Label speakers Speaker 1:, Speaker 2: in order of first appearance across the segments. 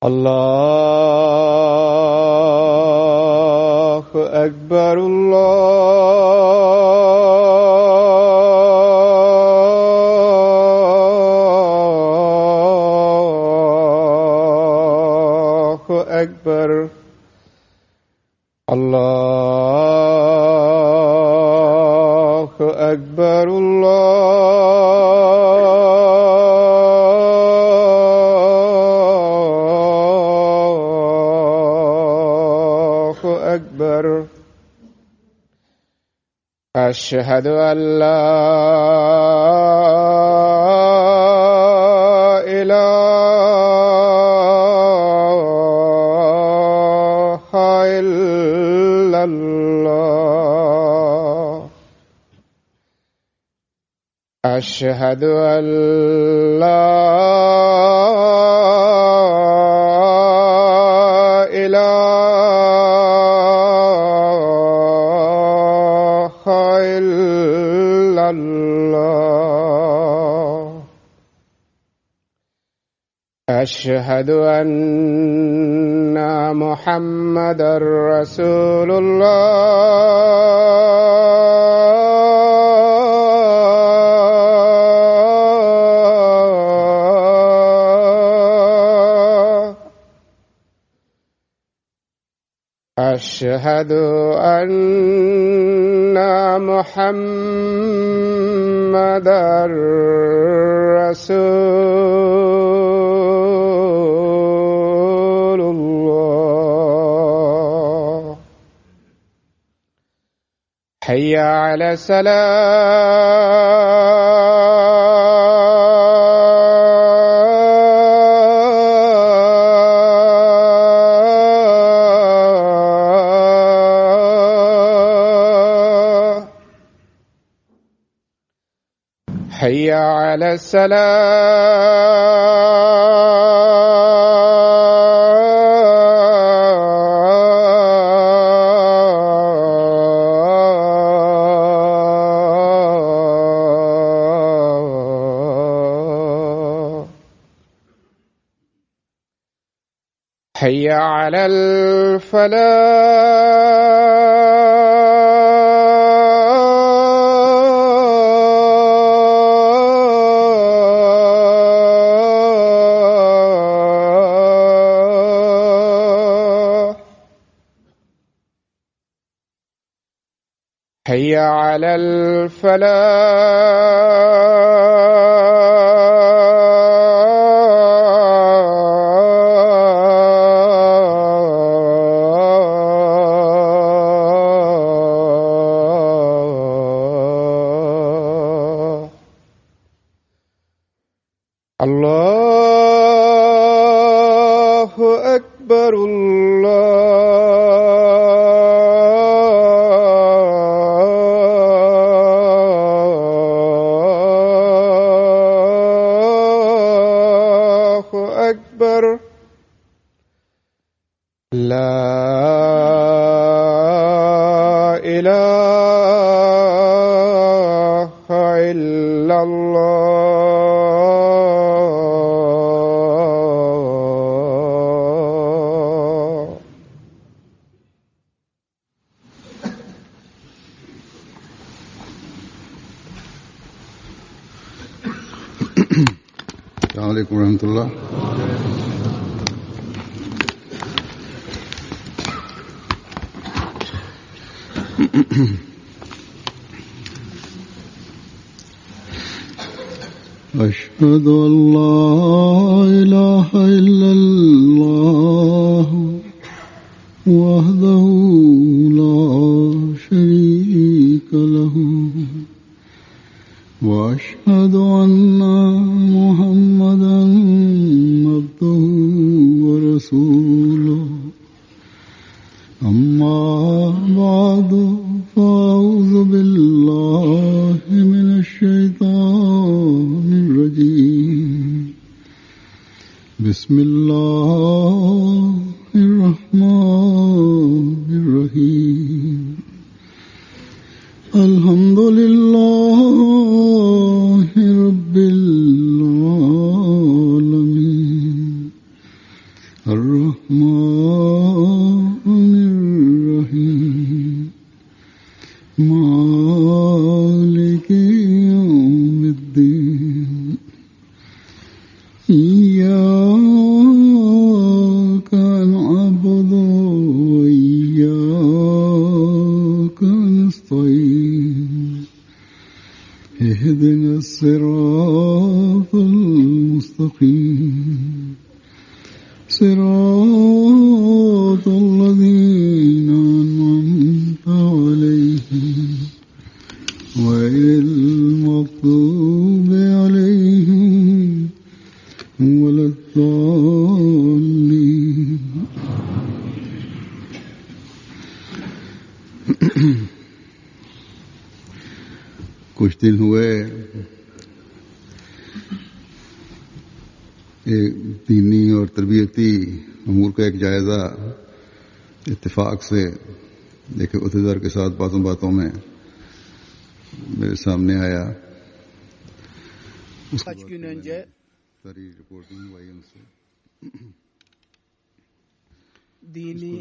Speaker 1: الله أكبر الله أكبر الله أكبر أكبر. أشهد أن لا إله إلا الله. أشهد أن لا أشهد أن محمدًا رسول الله. أشهد أن محمدًا رسول الله. حي على الصلاة. حي على الصلاة. حي على الفلاح. حي على الفلاح. الله أكبر الله أكبر. لا إله إلا الله.
Speaker 2: السلام عليكم ورحمة الله. أشهد أن لا إله إلا الله وحده لا شريك له بعد فأعوذ بالله من الشيطان الرجيم بسم الله الرحمن الرحيم الحمد لله رب العالمين الرحمن الرحيم مالك يوم الدين إياك نعبد وإياك نستعين اهدنا الصراط المستقيم صراط الذين أنعمت عليهم غير المغضوب عليهم ولا الضالين कुछ दिन हुए एक दीनी और तरबियती अमूर का एक जायजा इत्तेफाक से एक उहदेदार के साथ बातों बातों में मेरे सामने आया.
Speaker 3: Kaç gün önce
Speaker 2: सारी रिपोर्टिंग हुई उनसे
Speaker 3: dini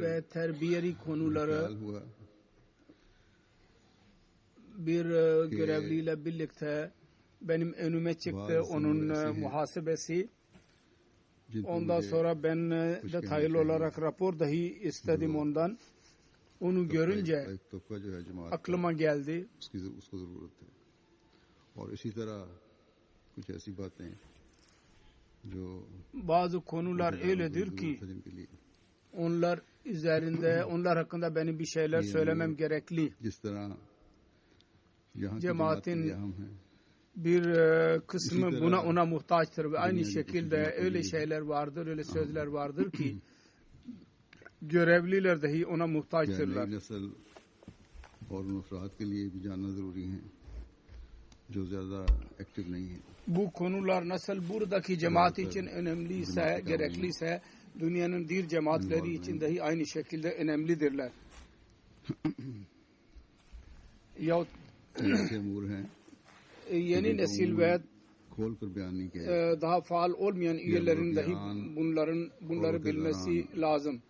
Speaker 3: ve terbiyeli konuları
Speaker 2: ख्याल हुआ
Speaker 3: bir görevliyle birlikte benim önüme çıktı, onun muhasebesi. Ondan sonra ben detaylı olarak rapor dahi istedim ondan. Onu görünce aklıma geldi.
Speaker 2: उसको जरूरत है और इसी तरह कुछ ऐसी बातें जो
Speaker 3: Bazı konular öyledir ki onlar üzerinde, onlar hakkında benim bir şeyler söylemem gerekli.
Speaker 2: जिस तरह यहाँ की
Speaker 3: Cemaatin
Speaker 2: जमातें यहाँ हैं
Speaker 3: bir kısmı ona muhtaçtır ve aynı şekilde öyle şeyler vardır, öyle sözler vardır ki görevliler dahi ona
Speaker 2: क्या
Speaker 3: muhtaçtırlar.
Speaker 2: नई नस्ल और उन अफराद के लिए भी जानना जरूरी है जो ज्यादा एक्टिव नहीं है.
Speaker 3: Bu konular nasıl buradaki cemaat için önemliyse, gerekliyse dünyanın diğer cemaatleri için dahi aynı şekilde önemlidirler. Yahut
Speaker 2: ऐसे अमूर हैं
Speaker 3: yeni nesil ve
Speaker 2: खोल कर बयान नहीं किया
Speaker 3: daha faal olmayan üyelerin dahi bunları bilmesi lazım.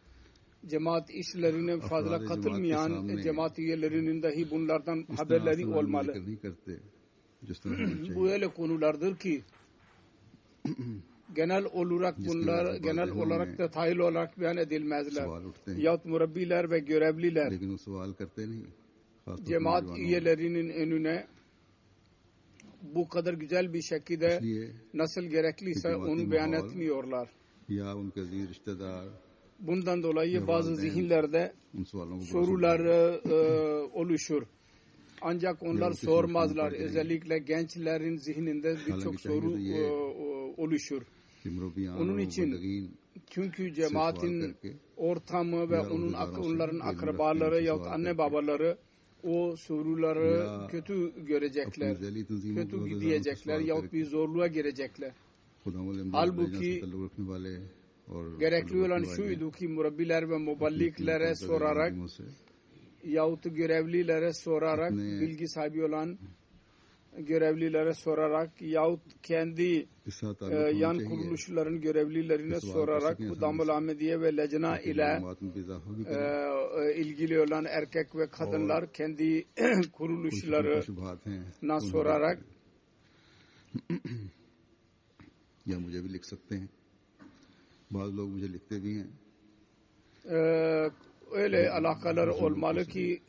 Speaker 3: Cemaat işlerine fazla katılmayan cemaat üyelerinin dahi bunlardan haberleri olmalı.
Speaker 2: नहीं करते जिस तरह होना चाहिए.
Speaker 3: Bu öyle konulardır ki genel olarak detaylı olarak beyan edilmezler.
Speaker 2: सवाल उठते हैं
Speaker 3: Yahut murabbiler ve görevliler
Speaker 2: लेकिन वो सवाल करते नहीं. खासतौर पर
Speaker 3: cemaat
Speaker 2: नौजवानों
Speaker 3: üyelerinin önüne bu kadar güzel bir şekilde
Speaker 2: इसलिए
Speaker 3: nasıl gerekliyse onu beyan etmiyorlar.
Speaker 2: या उनके अजीज रिश्तेदार
Speaker 3: Bundan dolayı bazı zihinlerde
Speaker 2: उन सवालों को
Speaker 3: sorular oluşur. Ancak onlar sormazlar. Özellikle gençlerin zihninde birçok soru oluşur.
Speaker 2: कि मुरब्बियान
Speaker 3: Onun
Speaker 2: और
Speaker 3: için
Speaker 2: मुबल्लिगीन
Speaker 3: çünkü cemaatin ortamı ve onların akrabaları yahut anne babaları o soruları kötü görecekler,
Speaker 2: अपनी ज़ैली तंजीमों
Speaker 3: kötü
Speaker 2: को रोज़ाना
Speaker 3: gidecekler
Speaker 2: सवाल
Speaker 3: yahut
Speaker 2: करके
Speaker 3: bir zorluğa girecekler.
Speaker 2: खुदावंद अमजद
Speaker 3: Halbuki
Speaker 2: से ताल्लुक़ रखने वाले और
Speaker 3: Gerekli olan şuydu ki murabbiler ve muballiklere sorarak
Speaker 2: से
Speaker 3: yahut görevlilere sorarak, bilgi sahibi olan görevlilere sorarak yahut kendi
Speaker 2: इस साथ ताल्लुक़ होना
Speaker 3: yan
Speaker 2: चाहिए.
Speaker 3: kuruluşların görevlilerine sorarak bu Damul Ahmediye ve Lecna ile
Speaker 2: मालूमात में भी इजाफा भी करें.
Speaker 3: ilgili olan erkek ve kadınlar kendi
Speaker 2: कुछ
Speaker 3: kuruluşlarına
Speaker 2: शुबहात हैं
Speaker 3: sorarak
Speaker 2: या मुझे भी लिख सकते हैं. बाज़ लोग मुझे लिखते भी हैं.
Speaker 3: öyle alakalar olmalı ki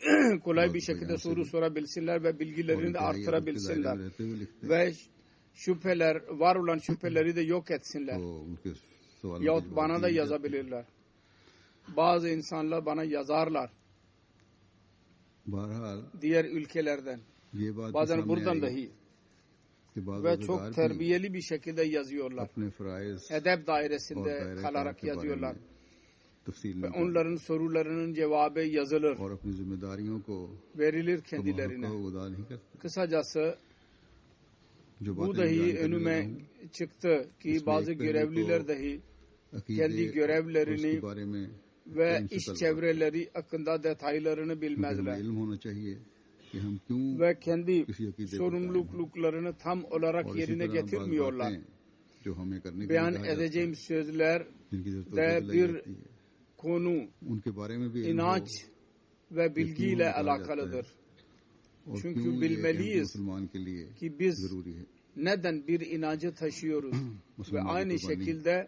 Speaker 3: kolay bir şekilde soru sorabilsinler ve bilgilerini de artırabilsinler
Speaker 2: रहते हुए लिखते हैं.
Speaker 3: ve var olan şüpheleri de yok etsinler.
Speaker 2: तो उनके सवालों
Speaker 3: Yahut
Speaker 2: के
Speaker 3: bana
Speaker 2: जवाब
Speaker 3: da
Speaker 2: दिए जाते हैं.
Speaker 3: yazabilirler. Bazı insanlar bana yazarlar
Speaker 2: बहरहाल
Speaker 3: diğer ülkelerden,
Speaker 2: ये बात भी
Speaker 3: bazen
Speaker 2: सामने
Speaker 3: buradan
Speaker 2: आई
Speaker 3: dahi
Speaker 2: कि बाज़
Speaker 3: ve
Speaker 2: अहदेदार
Speaker 3: çok
Speaker 2: भी
Speaker 3: terbiyeli bir şekilde yazıyorlar.
Speaker 2: अपने फ़राइज़
Speaker 3: Edep
Speaker 2: और
Speaker 3: dairesinde
Speaker 2: दायरे
Speaker 3: kalarak
Speaker 2: क़याम के बारे
Speaker 3: yazıyorlar.
Speaker 2: में तफसील
Speaker 3: ve
Speaker 2: में
Speaker 3: onların sorularının cevabı yazılır,
Speaker 2: और अपनी जिम्मेदारियों को
Speaker 3: verilir
Speaker 2: तो
Speaker 3: kendilerine.
Speaker 2: अदा नहीं करते।
Speaker 3: Kısacası
Speaker 2: जो
Speaker 3: bu
Speaker 2: बातें
Speaker 3: dahi
Speaker 2: बयान करने लगा
Speaker 3: önüme
Speaker 2: हूं,
Speaker 3: çıktı ki
Speaker 2: इसमें
Speaker 3: bazı
Speaker 2: एक पहलू
Speaker 3: görevliler
Speaker 2: तो
Speaker 3: dahi
Speaker 2: अकीदे
Speaker 3: kendi
Speaker 2: और उसके
Speaker 3: görevlerini
Speaker 2: बारे में
Speaker 3: ve
Speaker 2: इल्म से
Speaker 3: iş
Speaker 2: तलब रखते हैं।
Speaker 3: çevreleri hakkında detaylarını
Speaker 2: क्योंकि हमें
Speaker 3: bilmezler
Speaker 2: इल्म होना चाहिए कि हम क्यों
Speaker 3: ve kendi
Speaker 2: किसी अकीदे पर कायम हैं।
Speaker 3: sorumluluklarını tam olarak
Speaker 2: और इसी
Speaker 3: yerine
Speaker 2: तरह बाज़
Speaker 3: getirmiyorlar.
Speaker 2: बातें जो हमें करने के लिए
Speaker 3: Beyan
Speaker 2: कहा जाता है,
Speaker 3: edeceğim sözler
Speaker 2: जिनकी जरूरत
Speaker 3: de
Speaker 2: दिलाई
Speaker 3: bir
Speaker 2: जाती है,
Speaker 3: konu
Speaker 2: उनके बारे में भी इल्म हो
Speaker 3: inanç ve bilgiyle
Speaker 2: बताया जाता है
Speaker 3: alakalıdır.
Speaker 2: और
Speaker 3: Çünkü
Speaker 2: क्यों ये अहम
Speaker 3: bilmeliyiz
Speaker 2: मुसलमान के लिए
Speaker 3: ki biz
Speaker 2: जरूरी है।
Speaker 3: neden bir inancı taşıyoruz ve
Speaker 2: Müslüman
Speaker 3: aynı
Speaker 2: kurbani
Speaker 3: şekilde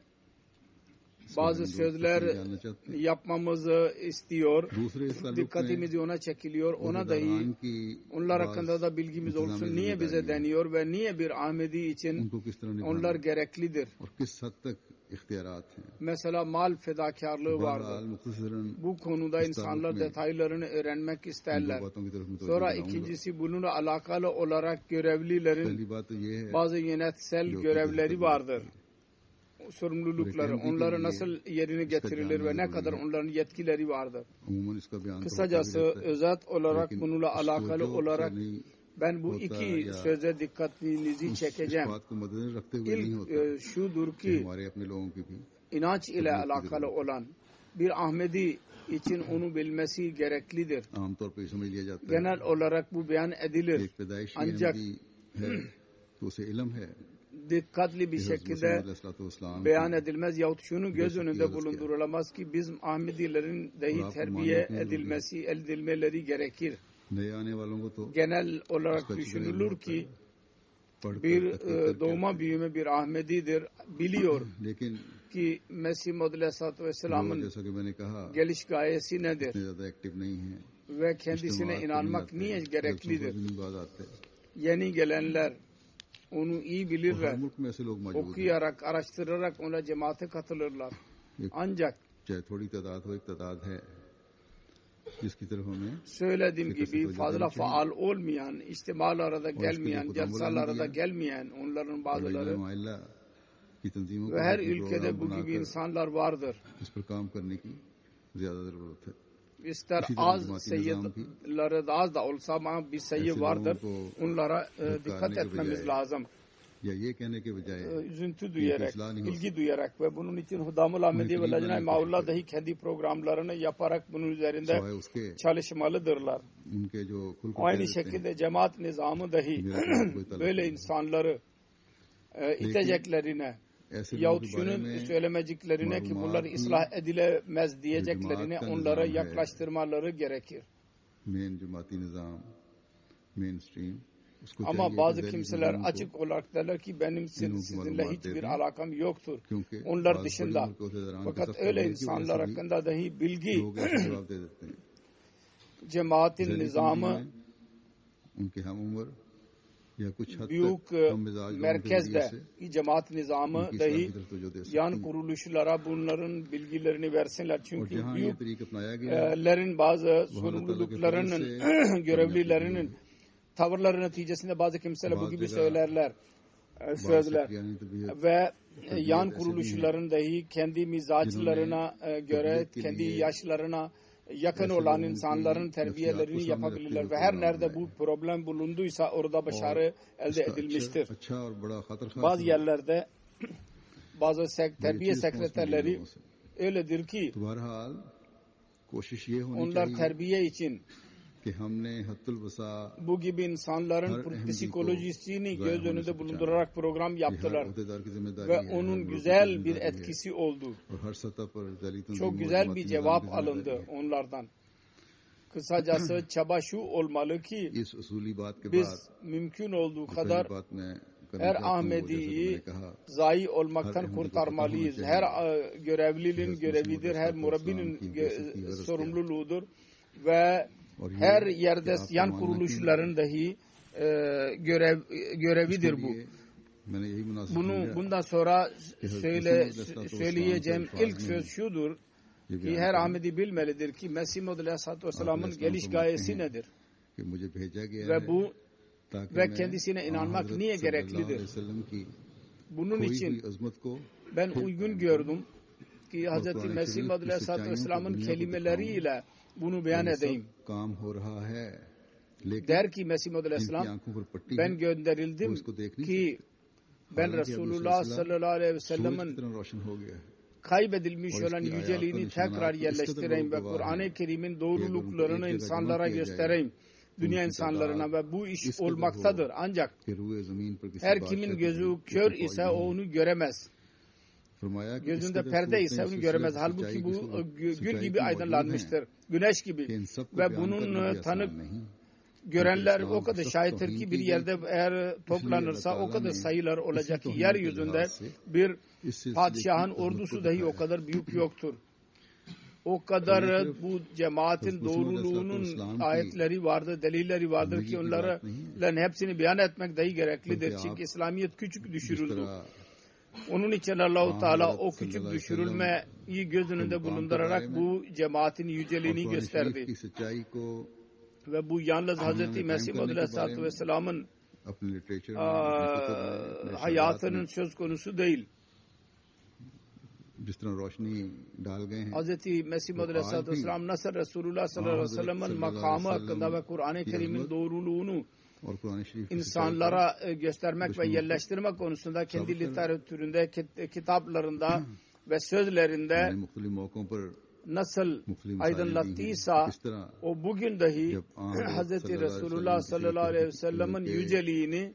Speaker 2: इसके
Speaker 3: bazı
Speaker 2: बारे में
Speaker 3: sözler
Speaker 2: तफसील जानना चाहते हैं।
Speaker 3: yapmamızı istiyor.
Speaker 2: दूसरे इस ताल्लुक में
Speaker 3: Dikkatimizi ona çekiliyor. Ona dahi
Speaker 2: उहदेदारान की
Speaker 3: onlar
Speaker 2: बाज़
Speaker 3: hakkında da bilgimiz
Speaker 2: इंतज़ामी
Speaker 3: olsun. Niye bize
Speaker 2: जिम्मेदारियां हैं,
Speaker 3: deniyor ve niye bir Ahmedi için
Speaker 2: उनको किस तरह
Speaker 3: onlar
Speaker 2: निभाना
Speaker 3: gereklidir.
Speaker 2: और किस हद तक इख्तियारात हैं।
Speaker 3: Mesela mal fedakarlığı vardır.
Speaker 2: बहरहाल मुख्तसरन
Speaker 3: Bu konuda
Speaker 2: इस
Speaker 3: insanlar
Speaker 2: ताल्लुक में
Speaker 3: detaylarını öğrenmek
Speaker 2: इन दो
Speaker 3: isterler.
Speaker 2: बातों की तरफ मुतवज्जो
Speaker 3: Sonra
Speaker 2: कराऊंगा।
Speaker 3: ikincisi bununla alakalı olarak görevlilerin
Speaker 2: पहली बात तो ये है
Speaker 3: bazı yönetsel
Speaker 2: जो
Speaker 3: görevleri
Speaker 2: कि
Speaker 3: vardır. Sorumlulukları,
Speaker 2: Kendi
Speaker 3: onları
Speaker 2: gibi
Speaker 3: nasıl yerine getirilir ve ne kadar onların yetkileri vardır.
Speaker 2: अमूमन इसका बयान तो
Speaker 3: Kısacası
Speaker 2: होता भी रहता है,
Speaker 3: özet olarak
Speaker 2: लेकिन
Speaker 3: bununla
Speaker 2: उसको
Speaker 3: alakalı
Speaker 2: जो
Speaker 3: olarak
Speaker 2: नहीं
Speaker 3: ben bu
Speaker 2: होता
Speaker 3: iki
Speaker 2: या
Speaker 3: söze dikkatinizi
Speaker 2: इस
Speaker 3: çekeceğim.
Speaker 2: बात को मद्देनजर रखते हुए नहीं
Speaker 3: İlk
Speaker 2: होता
Speaker 3: şudur
Speaker 2: कि
Speaker 3: ki
Speaker 2: हमारे अपने लोगों की भी
Speaker 3: inanç ile alakalı olan bir Ahmedi için onu bilmesi gereklidir.
Speaker 2: आमतौर पर समझ लिया जाता है
Speaker 3: Genel olarak bu beyan
Speaker 2: कि
Speaker 3: edilir.
Speaker 2: एक पैदाइशी
Speaker 3: Ancak
Speaker 2: अहमदी है तो उसे इल्म है
Speaker 3: dikkatli bir
Speaker 2: कि हज़रत
Speaker 3: şekilde
Speaker 2: मसीह अलैहिस्सलाम
Speaker 3: beyan
Speaker 2: की
Speaker 3: edilmez yahut şunu göz
Speaker 2: Gerçek
Speaker 3: önünde
Speaker 2: yalnız
Speaker 3: bulundurulamaz ki bizim Ahmedilerin dahi
Speaker 2: Kur'an
Speaker 3: terbiye
Speaker 2: kullanmak
Speaker 3: edilmeleri gerekir.
Speaker 2: नए आने वालों को तो
Speaker 3: Genel olarak
Speaker 2: उसका
Speaker 3: düşünülür
Speaker 2: चिकन
Speaker 3: ki
Speaker 2: पढ़कर
Speaker 3: bir
Speaker 2: तहकीक करके
Speaker 3: doğma büyüme bir Ahmedidir. Biliyor
Speaker 2: लेकिन
Speaker 3: ki Mesih Maud Aleyhisselatü
Speaker 2: जो
Speaker 3: Vesselam'ın
Speaker 2: जैसा कि मैंने कहा
Speaker 3: geliş gayesi nedir
Speaker 2: इतने ज्यादा एक्टिव नहीं है
Speaker 3: ve kendisine
Speaker 2: इज्तिमात
Speaker 3: inanmak
Speaker 2: नहीं
Speaker 3: niye
Speaker 2: आते,
Speaker 3: gereklidir?
Speaker 2: जलसों पर भी बात आते हैं।
Speaker 3: Yeni gelenler onu iyi
Speaker 2: और
Speaker 3: bilirler.
Speaker 2: हर मुल्क में ऐसे लोग मौजूद हैं
Speaker 3: Okuyarak, araştırarak ona cemaate katılırlar.
Speaker 2: एक
Speaker 3: Ancak
Speaker 2: चाहे थोड़ी तादाद हो एक तादाद है जिसकी तरफ हमें
Speaker 3: söylediğim
Speaker 2: Fikir
Speaker 3: gibi
Speaker 2: sıkıcı
Speaker 3: fazla
Speaker 2: değil.
Speaker 3: faal olmayan, ihtimallara da gelmeyen,
Speaker 2: Kudan
Speaker 3: celsalara da
Speaker 2: bulan diye.
Speaker 3: gelmeyen onların
Speaker 2: और
Speaker 3: bazıları
Speaker 2: माइल्ला की तंजीमों को
Speaker 3: ve her
Speaker 2: भी
Speaker 3: ülkede
Speaker 2: प्रोग्राम
Speaker 3: bu gibi
Speaker 2: बनाकर
Speaker 3: insanlar vardır.
Speaker 2: इस पर काम करने की ज्यादा जरूरत है।
Speaker 3: İster
Speaker 2: İşi de
Speaker 3: az
Speaker 2: cemaati
Speaker 3: seyyidları da az da olsa ama bir sayı
Speaker 2: Esi
Speaker 3: vardır.
Speaker 2: logon ko
Speaker 3: Onlara
Speaker 2: hukkarne
Speaker 3: dikkat
Speaker 2: ke
Speaker 3: etmemiz
Speaker 2: bajaye
Speaker 3: lazım.
Speaker 2: या ये कहने के बजाय
Speaker 3: Üzüntü duyarak,
Speaker 2: ıslah नहीं हो
Speaker 3: ilgi duyarak ve bunun için Hudamul Ahmedi ve
Speaker 2: Mümkün
Speaker 3: Lajna-i
Speaker 2: değil.
Speaker 3: Maullah dahi kendi programlarını yaparak bunun üzerinde
Speaker 2: सवाए उसके
Speaker 3: çalışmalıdırlar.
Speaker 2: उनके जो खुल
Speaker 3: Aynı şekilde cemaat nizamı dahi böyle insanları iteceklerine
Speaker 2: ऐसे लोगों
Speaker 3: yahut
Speaker 2: के बारे
Speaker 3: şunu
Speaker 2: में
Speaker 3: söylemeceklerine ki bunlar
Speaker 2: malumat
Speaker 3: ıslah edilemez diyeceklerine
Speaker 2: cemaat ka
Speaker 3: onlara
Speaker 2: nizam hai.
Speaker 3: yaklaştırmaları gerekir.
Speaker 2: Main जमाती निज़ाम मेन स्ट्रीम उसको
Speaker 3: Ama
Speaker 2: चाहिए
Speaker 3: bazı
Speaker 2: कि ज़ैली
Speaker 3: kimseler
Speaker 2: ज़मीन को
Speaker 3: açık olarak derler ki benim sizinle
Speaker 2: malumat
Speaker 3: hiçbir
Speaker 2: dedim.
Speaker 3: alakam yoktur.
Speaker 2: क्योंकि
Speaker 3: Onlar
Speaker 2: bazı
Speaker 3: dışında.
Speaker 2: बड़ी मुल्कों से दरान के
Speaker 3: Fakat
Speaker 2: साथ
Speaker 3: öyle
Speaker 2: तब्दील की वजह
Speaker 3: insanlar
Speaker 2: से भी
Speaker 3: hakkında dahi bilgi
Speaker 2: लोग ऐसे जवाब दे देते हैं।
Speaker 3: cemaatin
Speaker 2: ज़ैली
Speaker 3: nizamı
Speaker 2: ज़मीन में उनके हम उम्र या कुछ हद
Speaker 3: büyük
Speaker 2: तक हम मिजाज लोगों के
Speaker 3: merkezde
Speaker 2: जरिए से
Speaker 3: cemaat nizamı
Speaker 2: उनकी
Speaker 3: dahi
Speaker 2: इस्लाह की तरफ तवज्जो दे सकती
Speaker 3: yan
Speaker 2: है।
Speaker 3: kuruluşlara bunların bilgilerini versinler.
Speaker 2: और
Speaker 3: Çünkü
Speaker 2: जहाँ ये
Speaker 3: büyük
Speaker 2: तरीका अपनाया गया
Speaker 3: lerin bazı sorumluluklarının görevlilerinin tavırları neticesinde bazı kimseler bu gibi söylerler sözler ve yan kuruluşların dahi kendi mizaçlarına göre kendi yaşlarına yakın olan insanların terbiyelerini yapabilirler ve her nerede bu problem bulunduysa orada başarı elde edilmiştir. Bazı yerlerde bazı terbiye sekreterleri öyledir ki onlar terbiye için
Speaker 2: कि हमने हत्तुल वसा
Speaker 3: bu gibi insanların psikolojisini göz önünde bulundurarak program yaptılar ve onun güzel bir etkisi oldu. Çok güzel bir cevap alındı onlardan. Kısacası çaba şu olmalı ki biz mümkün olduğu kadar her Ahmedi'yi zayi olmaktan kurtarmalıyız. Her görevlinin görevidir, her murabbinin sorumluluğudur ve her yerde yan kuruluşların dahi görevidir bu. Bundan sonra söyleyeceğim ilk söz şudur ki her Ahmedi bilmelidir ki Mesih Maud Aleyhisselatü Vesselam'ın geliş gayesi nedir? Ve kendisine inanmak niye gereklidir? Bunun için ben uygun gördüm ki Hz. Mesih Maud Aleyhisselatü Vesselam'ın kelimeleriyle bunu beyan edeyim. Der ki Mesih Maud Aleyhisselam, ben gönderildim ki ben Resulullah sallallahu aleyhi ve sellem'in kaybedilmiş olan yüceliğini tekrar yerleştireyim ve Kur'an-ı Kerim'in doğruluklarını insanlara göstereyim, dünya insanlarına, ve bu iş olmaktadır. Ancak her kimin gözü kör ise o onu göremez. Gözünde perde ise onu göremez. Halbuki bu gül gibi aydınlanmıştır, güneş gibi, ve bunun tanık görenler o kadar şahittir ki bir yerde eğer toplanırsa o kadar sayılar olacak ki yeryüzünde bir padişahın ordusu dahi o kadar büyük yoktur. O kadar bu cemaatin doğruluğunun ayetleri vardır, delilleri vardır ki onların hepsini beyan etmek dahi gereklidir. Çünkü İslamiyet küçük düşürüldü. Onun için Allah-u Teala o küçük düşürülmeyi göz önünde bulundurarak bu cemaatin yüceliğini gösterdi. Ve bu yalnız Hz. Mesih Maud Aleyhisselatü Vesselam'ın hayatının söz konusu değil. Hz. Mesih Maud Aleyhisselatü Vesselam nasıl Resulullah sallallahu aleyhi ve sellem'in makamı hakkında ve Kur'an-ı Kerim'in doğruluğunu insanlara göstermek ve yerleştirmek konusunda kendi literatüründe, kitaplarında ve sözlerinde nasıl aydınlattıysa o bugün dahi Hz. Resulullah sallallahu aleyhi ve sellem'in yüceliğini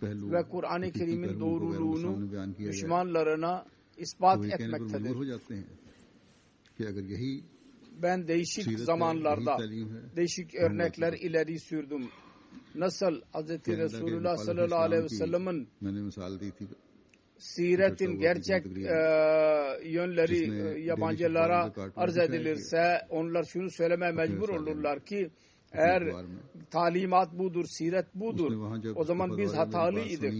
Speaker 3: ve Kur'an-ı Kerim'in doğruluğunu düşmanlarına ispat etmektedir. Ben değişik zamanlarda değişik örnekler ileri sürdüm. Nasıl Hz. Resulullah sallallahu aleyhi ve sellem'in siretin gerçek yönleri yabancılara arz edilirse onlar şunu söylemeye mecbur olurlar ki eğer talimat budur, siret budur, o zaman biz hatalıydık.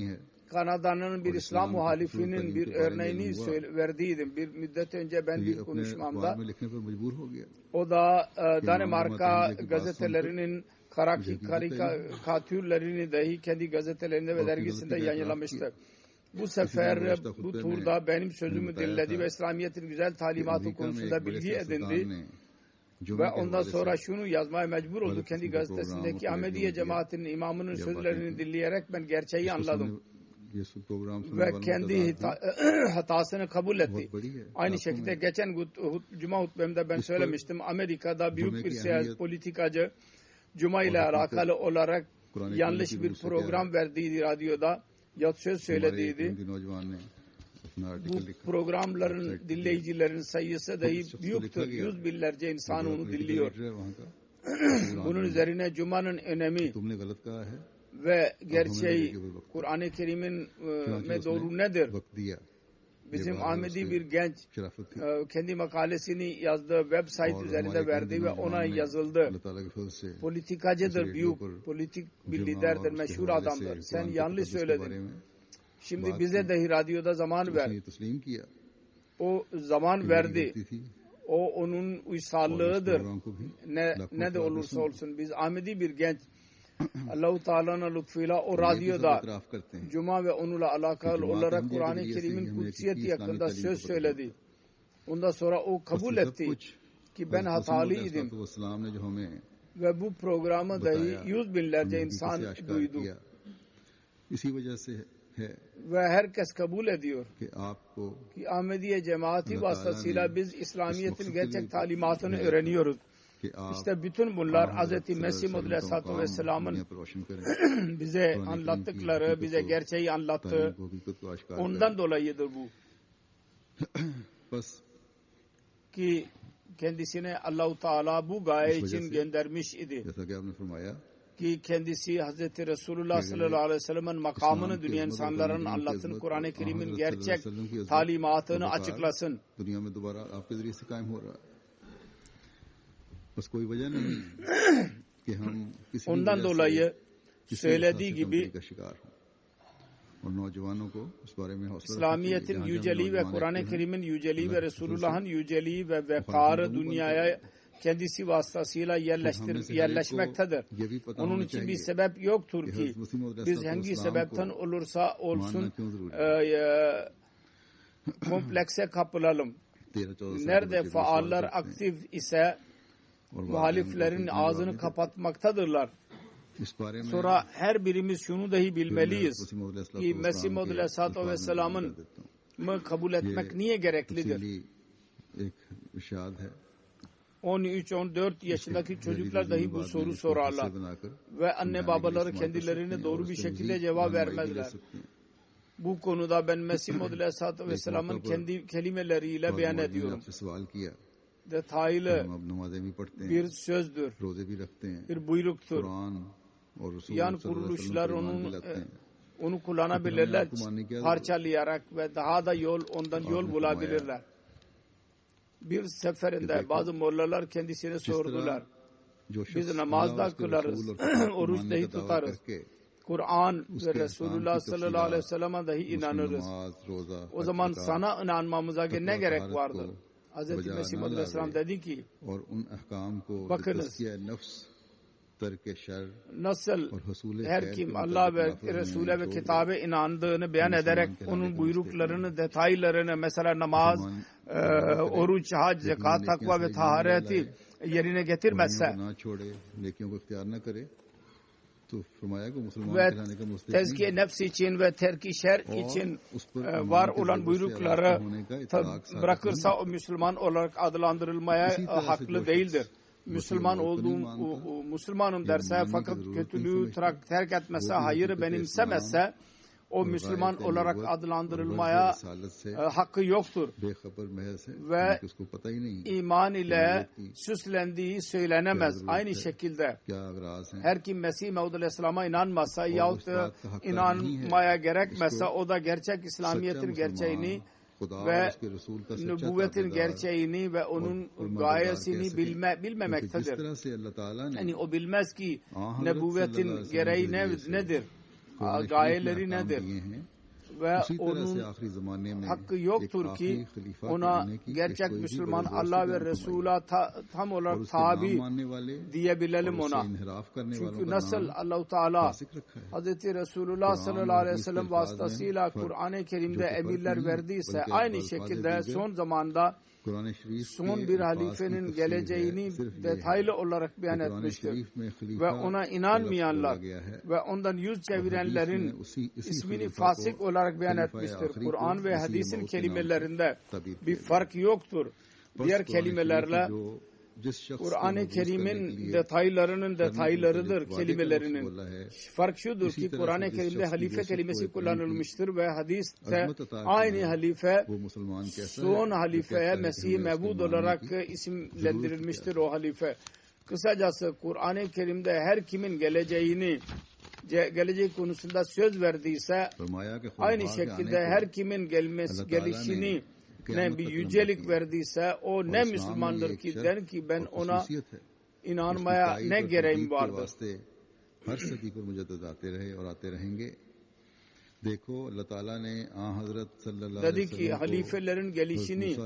Speaker 3: Kanada'nın bir İslam muhalifinin bir örneğini verdiydim. Bir müddet önce ben bir konuşmamda. O da Danimarka gazetelerinin karikatürlerini dahi kendi gazetelerinde ve dergisinde yayınlamıştı. Bu sefer bu turda benim sözümü dinledi ve İslamiyet'in güzel talimatı konusunda bilgi edindi. Ve ondan sonra şunu yazmaya mecbur oldu kendi gazetesindeki Ahmediye cemaatinin imamının sözlerini dinleyerek ben gerçeği anladım. Ve kendi hatasını kabul etti. Aynı şekilde geçen Cuma hutbemde ben söylemiştim. Amerika'da büyük bir siyasi politikacı Cuma ile alakalı olarak yanlış bir program verdiydi radyoda. Ya söz söylediydi. Bu programların dinleyicilerin sayısı dahi büyüktür. Yüz binlerce insan onu dinliyor. Bunun üzerine Cuma'nın önemi ve gerçeği Kur'an-ı Kerim'in doğru nedir? Bizim Ahmedi bir genç kendi makalesini yazdığı web site üzerinde verdi ve ona yazıldı. Politikacıdır, büyük politik bir liderdir, meşhur adamdır. Sen yanlış söyledin. Şimdi bize dahi radyoda zaman ver. O zaman verdi. O onun uysallığıdır. Ne de olursa olsun. Biz Ahmedi bir genç, Allah-u Teala'nın lütfuyla o radyoda Cuma ve onunla alakalı olarak Kur'an-ı Kerim'in kutsiyeti hakkında söz söyledi. Ondan sonra o kabul etti ki ben hatalıydım. Ve bu programı dahi yüz binlerce insan duydu. Ve herkes kabul ediyor ki Ahmediye cemaati vasıtasıyla biz İslamiyet'in gerçek talimatını öğreniyoruz. İşte bütün bunlar Hz. Mesih Maud Aleyhisselatü Vesselam'ın bize anlattıkları, bize gerçeği anlattı. Ondan dolayıdır bu. Ki kendisine Allah-u Teala bu gaye için göndermiş idi. Ki kendisi Hz. Resulullah sallallahu aleyhi ve sellem'in makamını dünya insanların anlatsın, Kur'an-ı Kerim'in gerçek talimatını açıklasın. Ondan dolayı söylediği gibi İslamiyet'in yüceliği ve Kur'an-ı Kerim'in yüceliği ve Resulullah'ın yüceliği ve vekarı dünyaya kendisi vasıtasıyla yerleşmektedir. Onun için bir sebep yoktur ki biz hangi sebepten olursa olsun komplekse kapılalım. nerede faallar aktif ise muhaliflerin ağzını kapatmaktadırlar. Sonra her birimiz şunu dahi bilmeliyiz ki Mesih Maud Aleyhisselatü Vesselam'ın kabul etmek niye gereklidir? 13-14 yaşındaki çocuklar dahi bu soru sorarlar ve anne babaları kendilerine doğru bir şekilde cevap vermezler. Bu konuda ben Mesih Maud Aleyhisselatü Vesselam'ın kendi kelimeleriyle beyan ediyorum. Detaylı bir sözdür, bir buyruktur. Yan kuruluşlar onu kullanabilirler, parçalayarak ve daha da ondan yol bulabilirler. Bir seferinde bazı mollalar kendisine sordular. Biz namazda kılarız, oruç dahi tutarız. Kur'an ve Resulullah sallallahu aleyhi ve sellem'e dahi inanırız. O zaman sana inanmamıza ne gerek vardır? Hz. Mesih Maud Aleyhisselam dedi ki, bakınız, nasıl her kim Allah ve Resul'e ve kitabe inandığını beyan ederek onun buyruklarını, detaylarını, mesela namaz, oruç, hac, zekat, takva ve tahareti yerine getirmezse ve tezkiye nefsi için ve terk-i şer için var olan buyrukları bırakırsa o Müslüman olarak adlandırılmaya haklı değildir. Müslümanım derse fakat kötülüğü terk etmezse, hayırı benimsemezse o Müslüman olarak adlandırılmaya hakkı yoktur. Ve iman ile süslendiği söylenemez. Aynı şekilde her kim Mesih Maud Aleyhisselam'a inanmazsa yahut inanmaya gerekmezse o da gerçek İslamiyet'in gerçeğini ve nübüvvetin gerçeğini ve onun gayesini bilmemektedir. Yani o bilmez ki nübüvvetin gereği nedir, gayeleri nedir ve onun hakkı yoktur ki ona gerçek Müslüman Allah ve Resul'a tam olarak tabi diyebilelim ona. Çünkü nasıl Allah-u Teala Hz. Resulullah sallallahu aleyhi ve sellem vasıtasıyla Kur'an-ı Kerim'de emirler verdiyse aynı şekilde son zamanda son bir halifenin geleceğini detaylı olarak beyan etmiştir. Ve ona inanmayanlar ve ondan yüz çevirenlerin ismini fasık olarak beyan etmiştir. Kur'an ve hadisin kelimelerinde bir fark yoktur. Diğer kelimelerle Kur'an-ı Kerim'in detaylarının detaylarıdır kelimelerinin. Fark şudur ki Kur'an-ı Kerim'de halife kelimesi kullanılmıştır ve hadiste aynı halife son halifeye Mesih-i Mevud olarak isimlendirilmiştir o halife. Kısacası Kur'an-ı Kerim'de her kimin geleceği konusunda söz verdiyse aynı şekilde her kimin gelişini ne bir yücelik verdiyse o ne Müslümandır ki der ki ben ona inanmaya ne gereğim vardır. Dedi ki halifelerin gelişini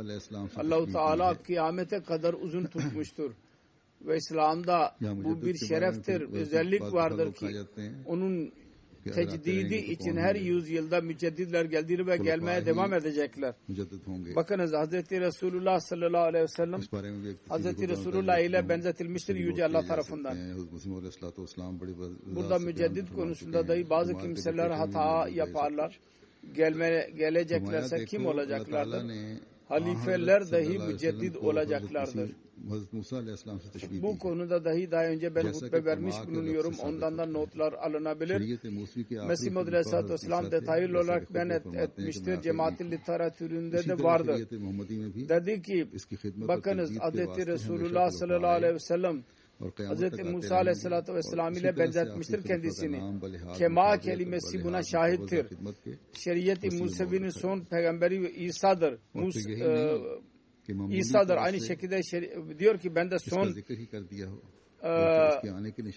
Speaker 3: Allah-u Teala kıyamete kadar uzun tutmuştur. Ve İslam'da bu bir şereftir, özellik vardır ki onun tecdidi için her yüzyılda mücedditler geldiğini ve gelmeye devam edecekler. Bakınız Hz. Resulullah sallallahu aleyhi ve sellem Hz. Resulullah ile benzetilmiştir Yüce Allah tarafından. Burada müceddit konusunda dahi bazı kimseler hata yaparlar. Geleceklerse kim olacaklardır? Halifeler dahi müceddit olacaklardır. Bu konuda dahi daha önce ben hutbe vermiş bulunuyorum. Ondan da notlar alınabilir. Mesih Maud Aleyhisselatü Vesselam detaylı olarak ben etmiştir. Cemaat-i literatüründe de vardır. Dedi ki bakınız Hz. Resulullah sallallahu aleyhi ve sellem Hz. Musa Aleyhisselatü Vesselam ile benzetmiştir kendisini. Kema kelimesi buna şahittir. Şeriat-i Musevi'nin son peygamberi İsa'dır. İsa'dır. Aynı şekilde diyor ki ben de son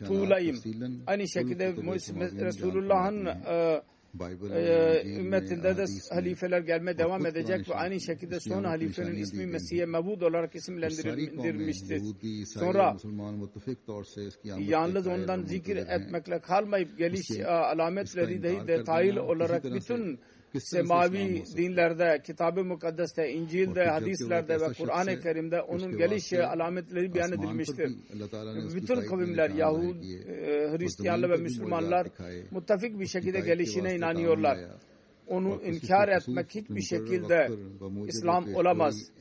Speaker 3: tuğlayım. Aynı şekilde Resulullah'ın ümmetinde de halifeler gelmeye devam edecek ve aynı şekilde son halifenin ismi Mesih-i Mevud olarak isimlendirilmiştir. Sonra yalnız ondan zikir etmekle kalmayıp geliş alametleri de detaylı olarak bütün semavi dinlerde, Kitab-ı Mukaddes'te, İncil'de, hadislerde ve Kur'an-ı Kerim'de onun geliş alametleri beyan edilmiştir. Bütün kavimler, Yahud, Hristiyanlar ve Müslümanlar muttefik bir şekilde gelişine inanıyorlar. Onu inkar etmek hiçbir şekilde İslam olamaz.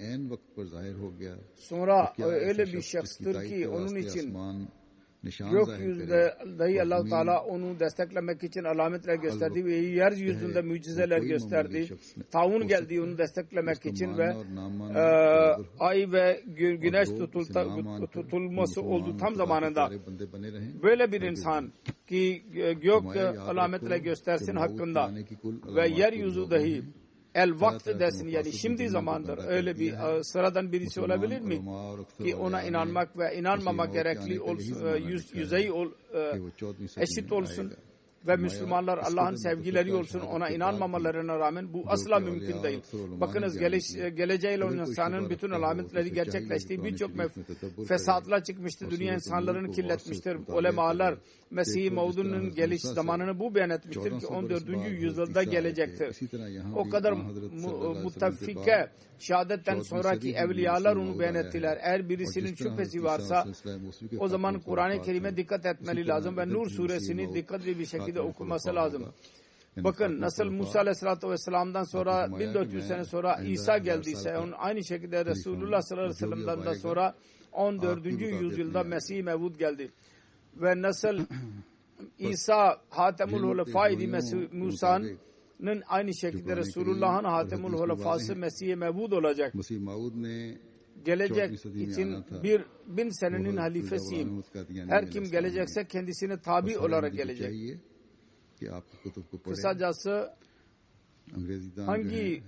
Speaker 3: Sonra öyle bir şahstır ki onun için gökyüzünde dahi Allah-u Teala onu desteklemek için alametler gösterdi ve yeryüzünde mucizeler gösterdi. Taun geldi onu desteklemek için ve ay ve güneş tutulması oldu tam zamanında. Böyle bir insan ki gök alametler göstersin hakkında ve yeryüzü dahi el vakti desin, yani şimdi zamandır. Öyle bir sıradan birisi olabilir mi ki ona inanmak ve inanmamak gerekli olsun, eşit olsun ve Müslümanlar Allah'ın sevgileri olsun, ona inanmamalarına rağmen bu asla mümkün değil. Bakınız geleceğiyle o insanın bütün alametleri gerçekleşti. Birçok fesatlar çıkmıştı. Dünya insanlarını kirletmiştir. Ulemalar Mesih-i Maud'un geliş zamanını bu beyan etmiştir ki 14. yüzyılda gelecektir. O kadar muttefike şehadetten sonraki evliyalar onu beyan ettiler. Eğer birisinin şüphesi varsa o zaman Kur'an-ı Kerim'e dikkat etmeli lazım ve Nur suresini dikkatli bir şekilde okuması lazım. Bakın nasıl Musa Aleyhisselatü Vesselam'dan sonra 1400 sene sonra İsa geldiyse onun aynı şekilde Resulullah sallallahu aleyhi ve sellem'den sonra 14. yüzyılda Mesih-i Mevud geldi. Ve nasıl İsa Hatemul Hulefâ idi, Musa'nın aynı şekilde Resulullah'ın Hatemul Hulefâsı Mesih-i Mevud olacak. Gelecek için 1000 senenin halifesiyim. Her kim gelecekse kendisine tabi olarak gelecek. Kısacası hangi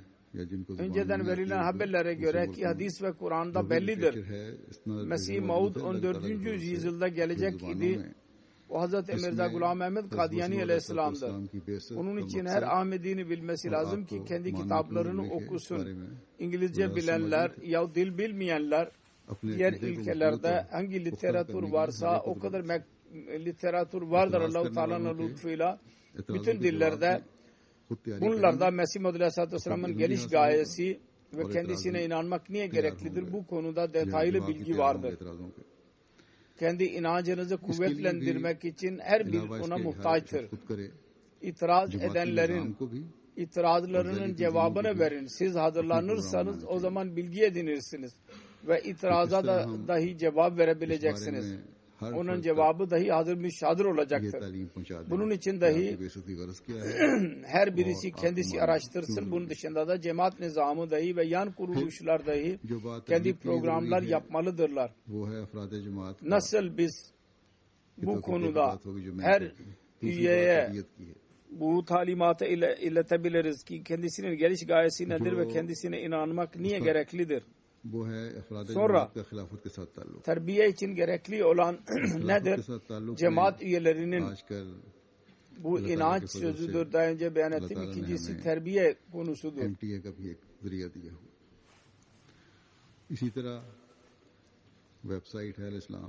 Speaker 3: önceden verilen haberlere göre ki hadis ve Kur'an'da bellidir. Mesih-i Maud 14. yüzyılda gelecek idi. O Hazreti Mirza Gulam Ahmed Kadiyani Aleyhisselam'dır. Onun için her Ahmedi'ni bilmesi lazım ki kendi kitaplarını okusun. İngilizce bilenler ya dil bilmeyenler diğer ülkelerde hangi literatür varsa o kadar literatür vardır Allah-u Teala'nın lütfuyla. Bütün dillerde bunlarda Mesih Maud Aleyhisselatü Vesselam'ın geliş gayesi ve kendisine inanmak niye gereklidir? Bu konuda detaylı bilgi vardır. Kendi inancınızı kuvvetlendirmek için her bir ona muhtaçtır. İtiraz edenlerin itirazlarının cevabını verin. Siz hazırlanırsanız o zaman bilgi edinirsiniz. Ve itiraza dahi cevap verebileceksiniz. Onun cevabı dahi hazır olacaktır. Bunun için dahi her birisi kendisi araştırsın. Bunun dışında da cemaat nizamı dahi ve yan kuruluşlar dahi kendi programlar yapmalıdırlar. Nasıl biz bu konuda her üyeye bu talimatı iletebiliriz ki kendisinin geliş gayesi nedir ve kendisine inanmak niye gereklidir? Sonra terbiye için gerekli olan nedir? Cemaat üyelerinin bu inanç sözüdür. Daha önce beyan ettim. İkincisi terbiye konusudur.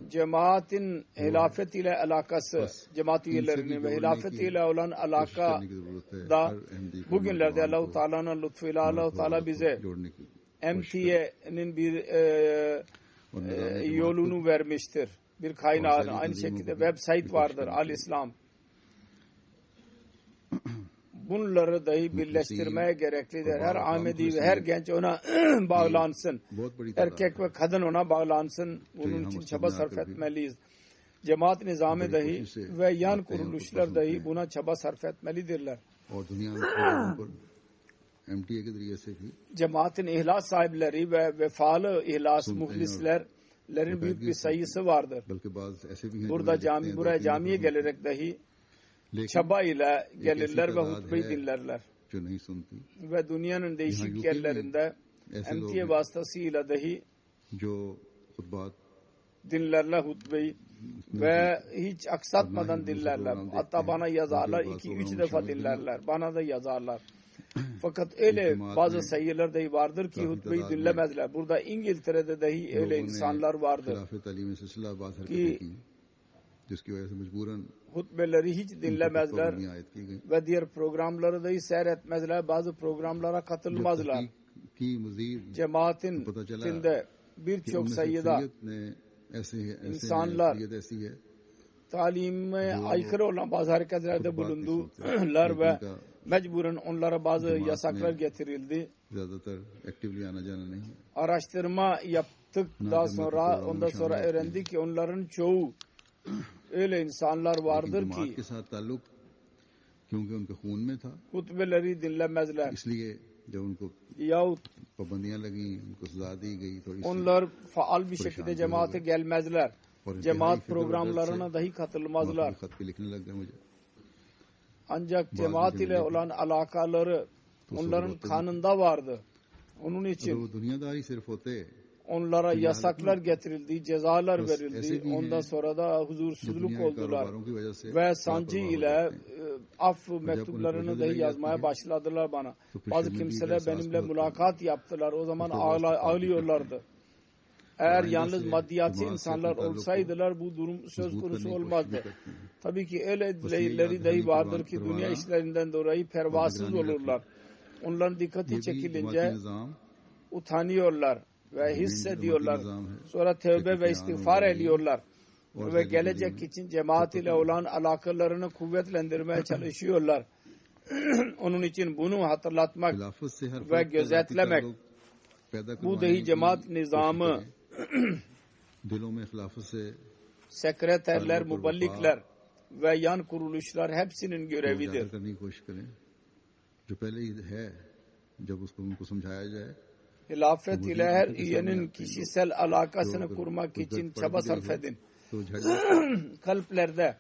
Speaker 3: Cemaatin hilafet ile alakası, cemaat üyelerinin ve hilafet ile olan alaka da bugünlerde Allah-u Teala'nın lütfuyla Allah-u Teala bize MTA'nin bir yolunu vermiştir. Bir kaynağını. Aynı şekilde website vardır. Al-İslam. Bunları dahi birleştirmeye gereklidir. Her Ahmedi ve her genç ona bağlansın. Erkek ve kadın ona bağlansın. Bunun için çaba sarf etmeliyiz. Cemaat nizamı dahi ve yan kuruluşlar dahi buna çaba sarf etmelidirler. Cemaatin ihlas sahipleri ve vefalı ihlas muhlislerin büyük bir sayısı vardır. Buraya camiye gelerek dahi çaba ile gelirler ve hutbeyi dinlerler. Ve dünyanın değişik yerlerinde MTA vasıtasıyla dahi dinlerler hutbeyi ve hiç aksatmadan dinlerler. Hatta bana yazarlar, 2-3 defa dinlerler. Bana da yazarlar. Fakat öyle bazı sayılar dahi vardır ki hutbeyi dinlemezler. Burada İngiltere'de dahi öyle insanlar vardır ki
Speaker 2: जिसकी वजह से मजबूरन
Speaker 3: hutbeleri hiç dinlemezler
Speaker 2: पाबंदियां आयद की गई।
Speaker 3: ve diğer programları dahi seyretmezler. Bazı programlara katılmazlar.
Speaker 2: की मजीद
Speaker 3: Cemaatin
Speaker 2: पता चला
Speaker 3: içinde
Speaker 2: कि
Speaker 3: birçok
Speaker 2: उनमें से
Speaker 3: sayıda
Speaker 2: अक्सरियत ने ऐसे
Speaker 3: İnsanlar
Speaker 2: अक्सरियत ऐसी है
Speaker 3: talime aykırı olan bazı hareketlerde bulundular ve mecburen onlara bazı yasaklar getirildi.
Speaker 2: ज्यादातर एक्टिवली आना जाना नहीं है।
Speaker 3: Araştırma yaptık daha sonra ondan sonra öğrendik ki onların çoğu öyle insanlar vardır
Speaker 2: जमात
Speaker 3: ki
Speaker 2: के साथ ताल्लुक क्योंकि उनके खून में था,
Speaker 3: hutbeleri dinlemezler
Speaker 2: इसलिए जब उनको
Speaker 3: yahut
Speaker 2: पाबंदियां लगी, उनको सजा दी गई, तो इससे
Speaker 3: onlar faal bir şekilde cemaate gelmezler. Cemaat programlarına dahi katılmazlar.
Speaker 2: खत पे लिखने लग गए मुझे।
Speaker 3: Ancak cemaat ile olan alakaları onların kanında vardı. Onun
Speaker 2: अगर
Speaker 3: için
Speaker 2: वो दुनियादारी सिर्फ होते
Speaker 3: onlara yasaklar getirildi, cezalar verildi. Ondan sonra da huzursuzluk
Speaker 2: दुनिया के
Speaker 3: oldular.
Speaker 2: कारोबारों की वजह से
Speaker 3: Ve sancı ile af mektuplarını dahi yazmaya başladılar bana. Bazı kimseler benimle mülakat yaptılar. O zaman ağlıyorlardı. Eğer yalnız maddiyatçı insanlar olsaydılar bu durum söz konusu olmazdı. Tabii ki öyleleri dahi vardır ki dünya işlerinden dolayı pervasız olurlar. Onların dikkati çekilince utanıyorlar ve hissediyorlar. Sonra tövbe ve istiğfar ediyorlar. Ve gelecek için cemaat ile olan alakalarını kuvvetlendirmeye çalışıyorlar. Onun için bunu hatırlatmak ve gözetlemek, bu dahi cemaat nizamı, sekreterler, muballikler ve yan kuruluşlar hepsinin görevidir. Hilafet ile her üyenin kişisel alakasını kurmak için çaba sarf edin. Kalplerde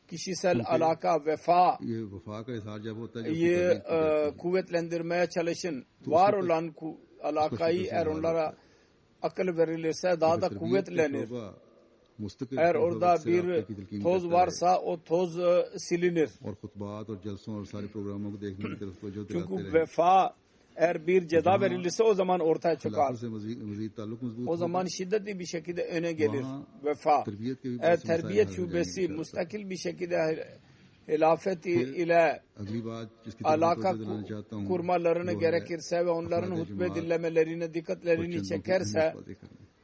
Speaker 3: kişisel alaka, vefayı kuvvetlendirmeye çalışın. Var olan alakayı eğer onlara akıl verilirse daha da kuvvetlenir. Eğer orada bir toz varsa o toz silinir. Çünkü vefa eğer bir ceza verilirse o zaman ortaya çıkar. O zaman şiddetli bir şekilde öne gelir vefa. Eğer terbiyet şubesi müstakil bir şekilde hilafet ile alaka kurmalarını gerekirse ve onların hutbe dinlemelerine dikkatlerini çekerse,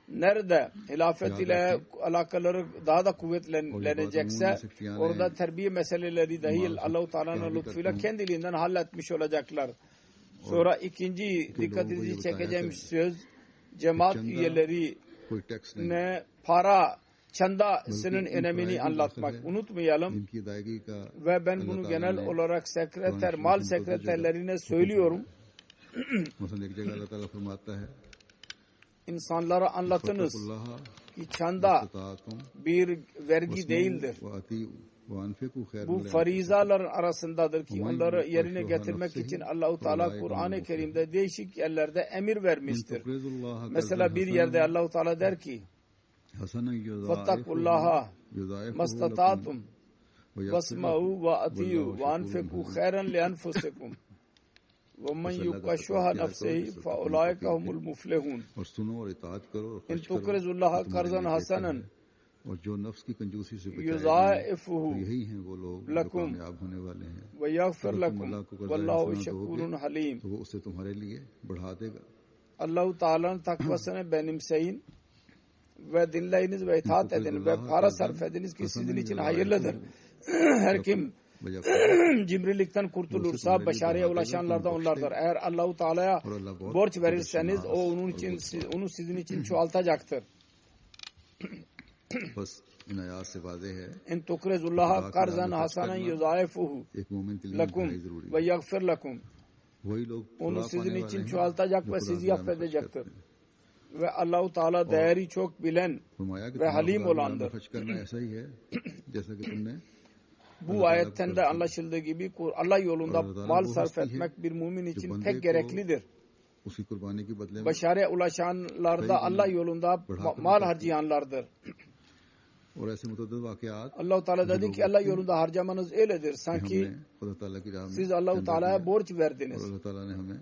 Speaker 3: nerede hilafet ile alakaları daha da kuvvetlenecekse orada terbiye meseleleri dahil Allah-u Teala'nın lütfuyla kendiliğinden halletmiş olacaklar. Sonra ikinci dikkat edici çekeceğim söz, cemaat üyeleri ne para çandasının önemini anlatmak. Unutmayalım ve ben bunu genel olarak sekreter, mal sekreterlerine söylüyorum. İnsanlara anlatınız ki çanda bir vergi değildir. Bu farizaların arasındadır ki onları yerine getirmek için Allah-u Teala Kur'an-ı Kerim'de değişik yerlerde emir vermiştir. Mesela bir yerde Allah-u Teala der ki Fattakullaha mastata'tum vasma'u ve atiyu ve anfiku khairan li anfusikum ve men yukashuha nafsihi fa ulaika humul muflihun. In tukrizullaha karzan hasanan yuzaifuhu lakum ve yaghfir lakum vallahu şekurun halim. Allah-u Teala'nın takvasını benimseyin ve dinleyiniz ve itaat edin ve para sarf ediniz ki sizin için hayırlıdır. Her kim cimrilikten kurtulursa başarıya ulaşanlardan onlardır. Eğer Allah-u Teala'ya borç verirseniz o onu sizin için çoğaltacaktır. En tukrizullaha karzan hasanan yuzaifuhu lakum ve yaghfir lakum. Onu sizin için çoğaltacak ve sizi affedecektir. Ve Allah-u Teala değeri çok bilen ve halim olandır. Bu ayetten de anlaşıldığı gibi Allah yolunda mal sarf etmek bir mümin için pek gereklidir. Başarıya ulaşanlar da Allah yolunda mal harcayanlardır. Allah-u Teala dedi ki Allah yolunda harcamanız öyledir. Sanki siz Allah-u Teala'ya borç verdiniz.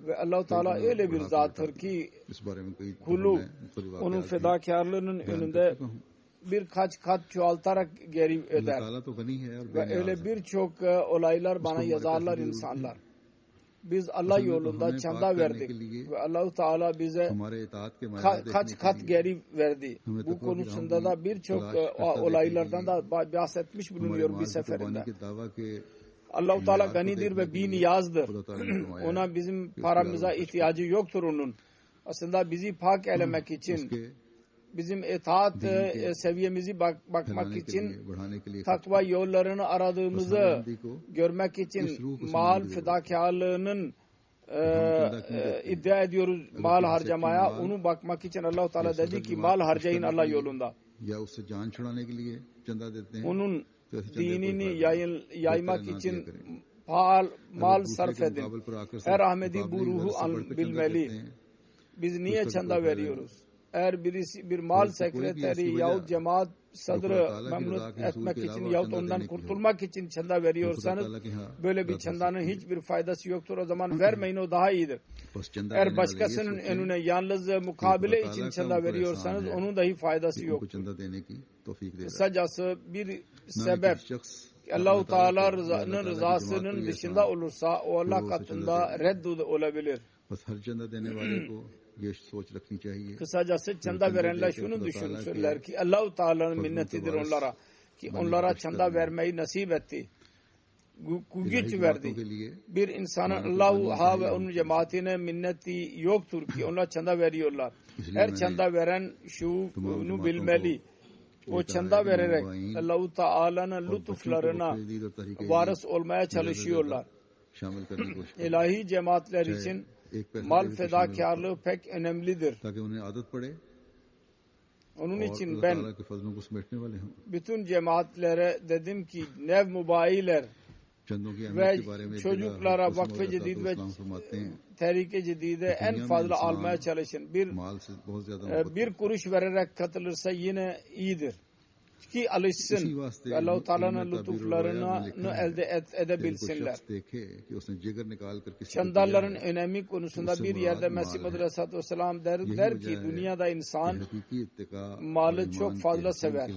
Speaker 3: Ve Allah-u Teala öyle bir zattır ki kulu onun fedakarlığının önünde birkaç kat çoğaltarak geri öder. Ve öyle birçok olaylar bana yazarlar insanlar. Biz Allah yolunda çanda verdik ve Allah-u Teala bize kaç kat geri verdi. Bu konusunda da birçok olaylardan da bahsetmiş bulunuyor bir seferinde. Allah-u Teala ganidir ve biniyazdır. Ona bizim paramıza ihtiyacı yoktur onun. Aslında bizi pak elemek için, bizim itaat seviyemizi bakmak için, takva yollarını aradığımızı görmek için, mal fedakarlığının iddia ediyoruz mal harcamaya. Onu bakmak için Allah-u Teala dedi ki mal harcayın Allah yolunda. Onun dinini yaymak için mal sarf edin. Her Ahmedi bu ruhu bilmeli. Biz niye çanda veriyoruz? Eğer birisi bir mal sekreteri yahut cemaat sadrı memnun etmek için yahut ondan kurtulmak için çanda veriyorsanız böyle bir çandanın hiçbir faydası yoktur. O zaman vermeyin, o daha iyidir. Eğer başkasının önüne yalnız mukabele için çanda veriyorsanız onun dahi faydası yoktur. Kısacası bir sebep Allah-u Teala'nın rızasının dışında olursa o Allah katında red olabilir. Kısacası çanda verenler şunu düşünürler ki Allah-u Teala'nın minnetidir onlara ki onlara çanda vermeyi nasip etti. Güç verdi. Bir insanın Allah'a ve onun cemaatine minneti yoktur ki onlar çanda veriyorlar. Her çanda veren şunu bilmeli. O çanda vererek Allah-u Teala'nın lütuflarına varis olmaya çalışıyorlar. İlahi cemaatler için mal fedakarlığı pek önemlidir. Onun için ben bütün cemaatlere dedim ki nev mubayiler ve çocuklara Vakf-ı Cedid ve Tehrik-i Cedid'e en fazla almaya çalışın. Bir kuruş vererek katılırsa yine iyidir. Ki alışsın ve Allah-u Teala'nın lütuflarını elde edebilsinler. Çandaların önemi konusunda bir yerde Mesih Muhammed Aleyhisselatü Vesselam der ki dünyada insan malı çok fazla sever.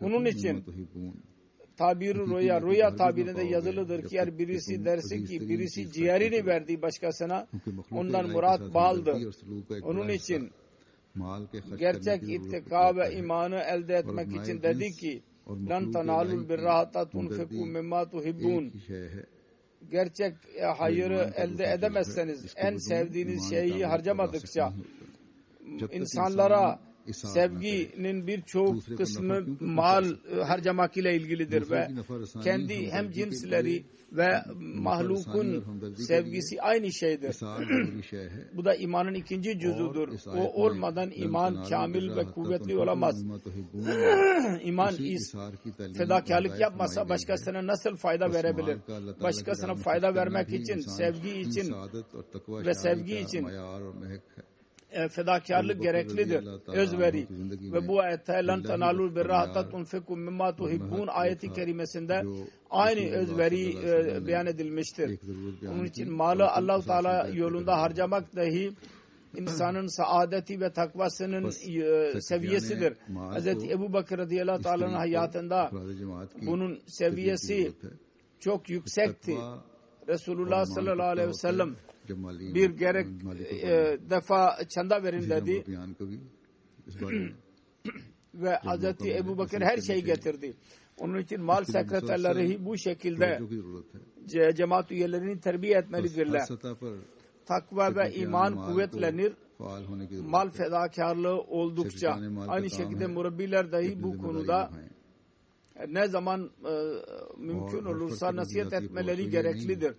Speaker 3: Bunun için rüya tabirinde yazılıdır ki eğer birisi derse ki birisi ciğerini verdi başkasına ondan murat baldır. Onun için gerçek ittika ve imanı elde etmek için dedi ki lan tanalul birra hatta tunfiku mimma tuhibbun. Gerçek hayırı elde edemezseniz en sevdiğiniz şeyi harcamadıkça insanlara sevginin birçok kısmı mal harcamak ile ilgilidir ve kendi hem cinsleri ve mahlukun sevgisi aynı şeydir. Bu da imanın ikinci cüzudur. O olmadan iman kamil ve kuvvetli olamaz. İman fedakarlık yapmasa başkasına nasıl fayda verebilir? Başkasına fayda vermek için, sevgi için ve sevgi için fedakarlık gereklidir. Özveri. Ve bu ayette lan tanalul birra hatta tunfiku mimma tuhibbun ayeti kerimesinde aynı özveri beyan edilmiştir. Onun için malı Allah-u Teala yolunda harcamak dahi insanın saadeti ve takvasının seviyesidir. Hz. Ebu Bakır radıyallahu teala'nın hayatında bunun seviyesi çok yüksekti. Resulullah sallallahu aleyhi ve sellem bir gerek defa çanda verin dedi ve Hz. Ebu Bakır her şeyi getirdi. Onun için mal sekreterleri bu şekilde cemaat üyelerini terbiye etmelidirler. Takva ve iman kuvvetlenir. Mal fedakarlığı oldukça. Aynı şekilde murabbiler dahi bu konuda ne zaman mümkün olursa nasihat etmeleri gereklidir.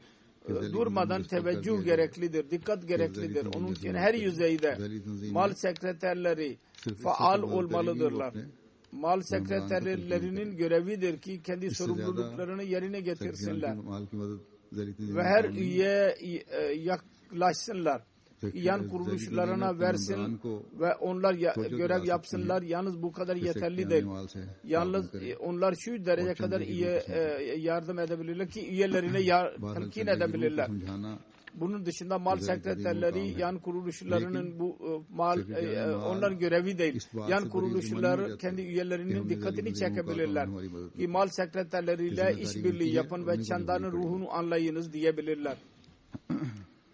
Speaker 3: Durmadan teveccüh gereklidir, dikkat gereklidir. Onun için her yüzeyde mal sekreterleri faal olmalıdırlar. Mal sekreterlerinin görevidir ki kendi sorumluluklarını yerine getirsinler. Ve her üye yaklaşsınlar. Yan kuruluşlarına versin ve onlar görev yapsınlar. Yalnız bu kadar yeterli değil. Yalnız onlar şu derece kadar iyi yardım edebilirler ki üyelerine telkin edebilirler. Bunun dışında mal sekreterleri, yan kuruluşlarının bu onların görevi değil. Yan kuruluşları kendi üyelerinin dikkatini çekebilirler. Ki mal sekreterleriyle işbirliği yapın ve çandanın ruhunu anlayınız diyebilirler.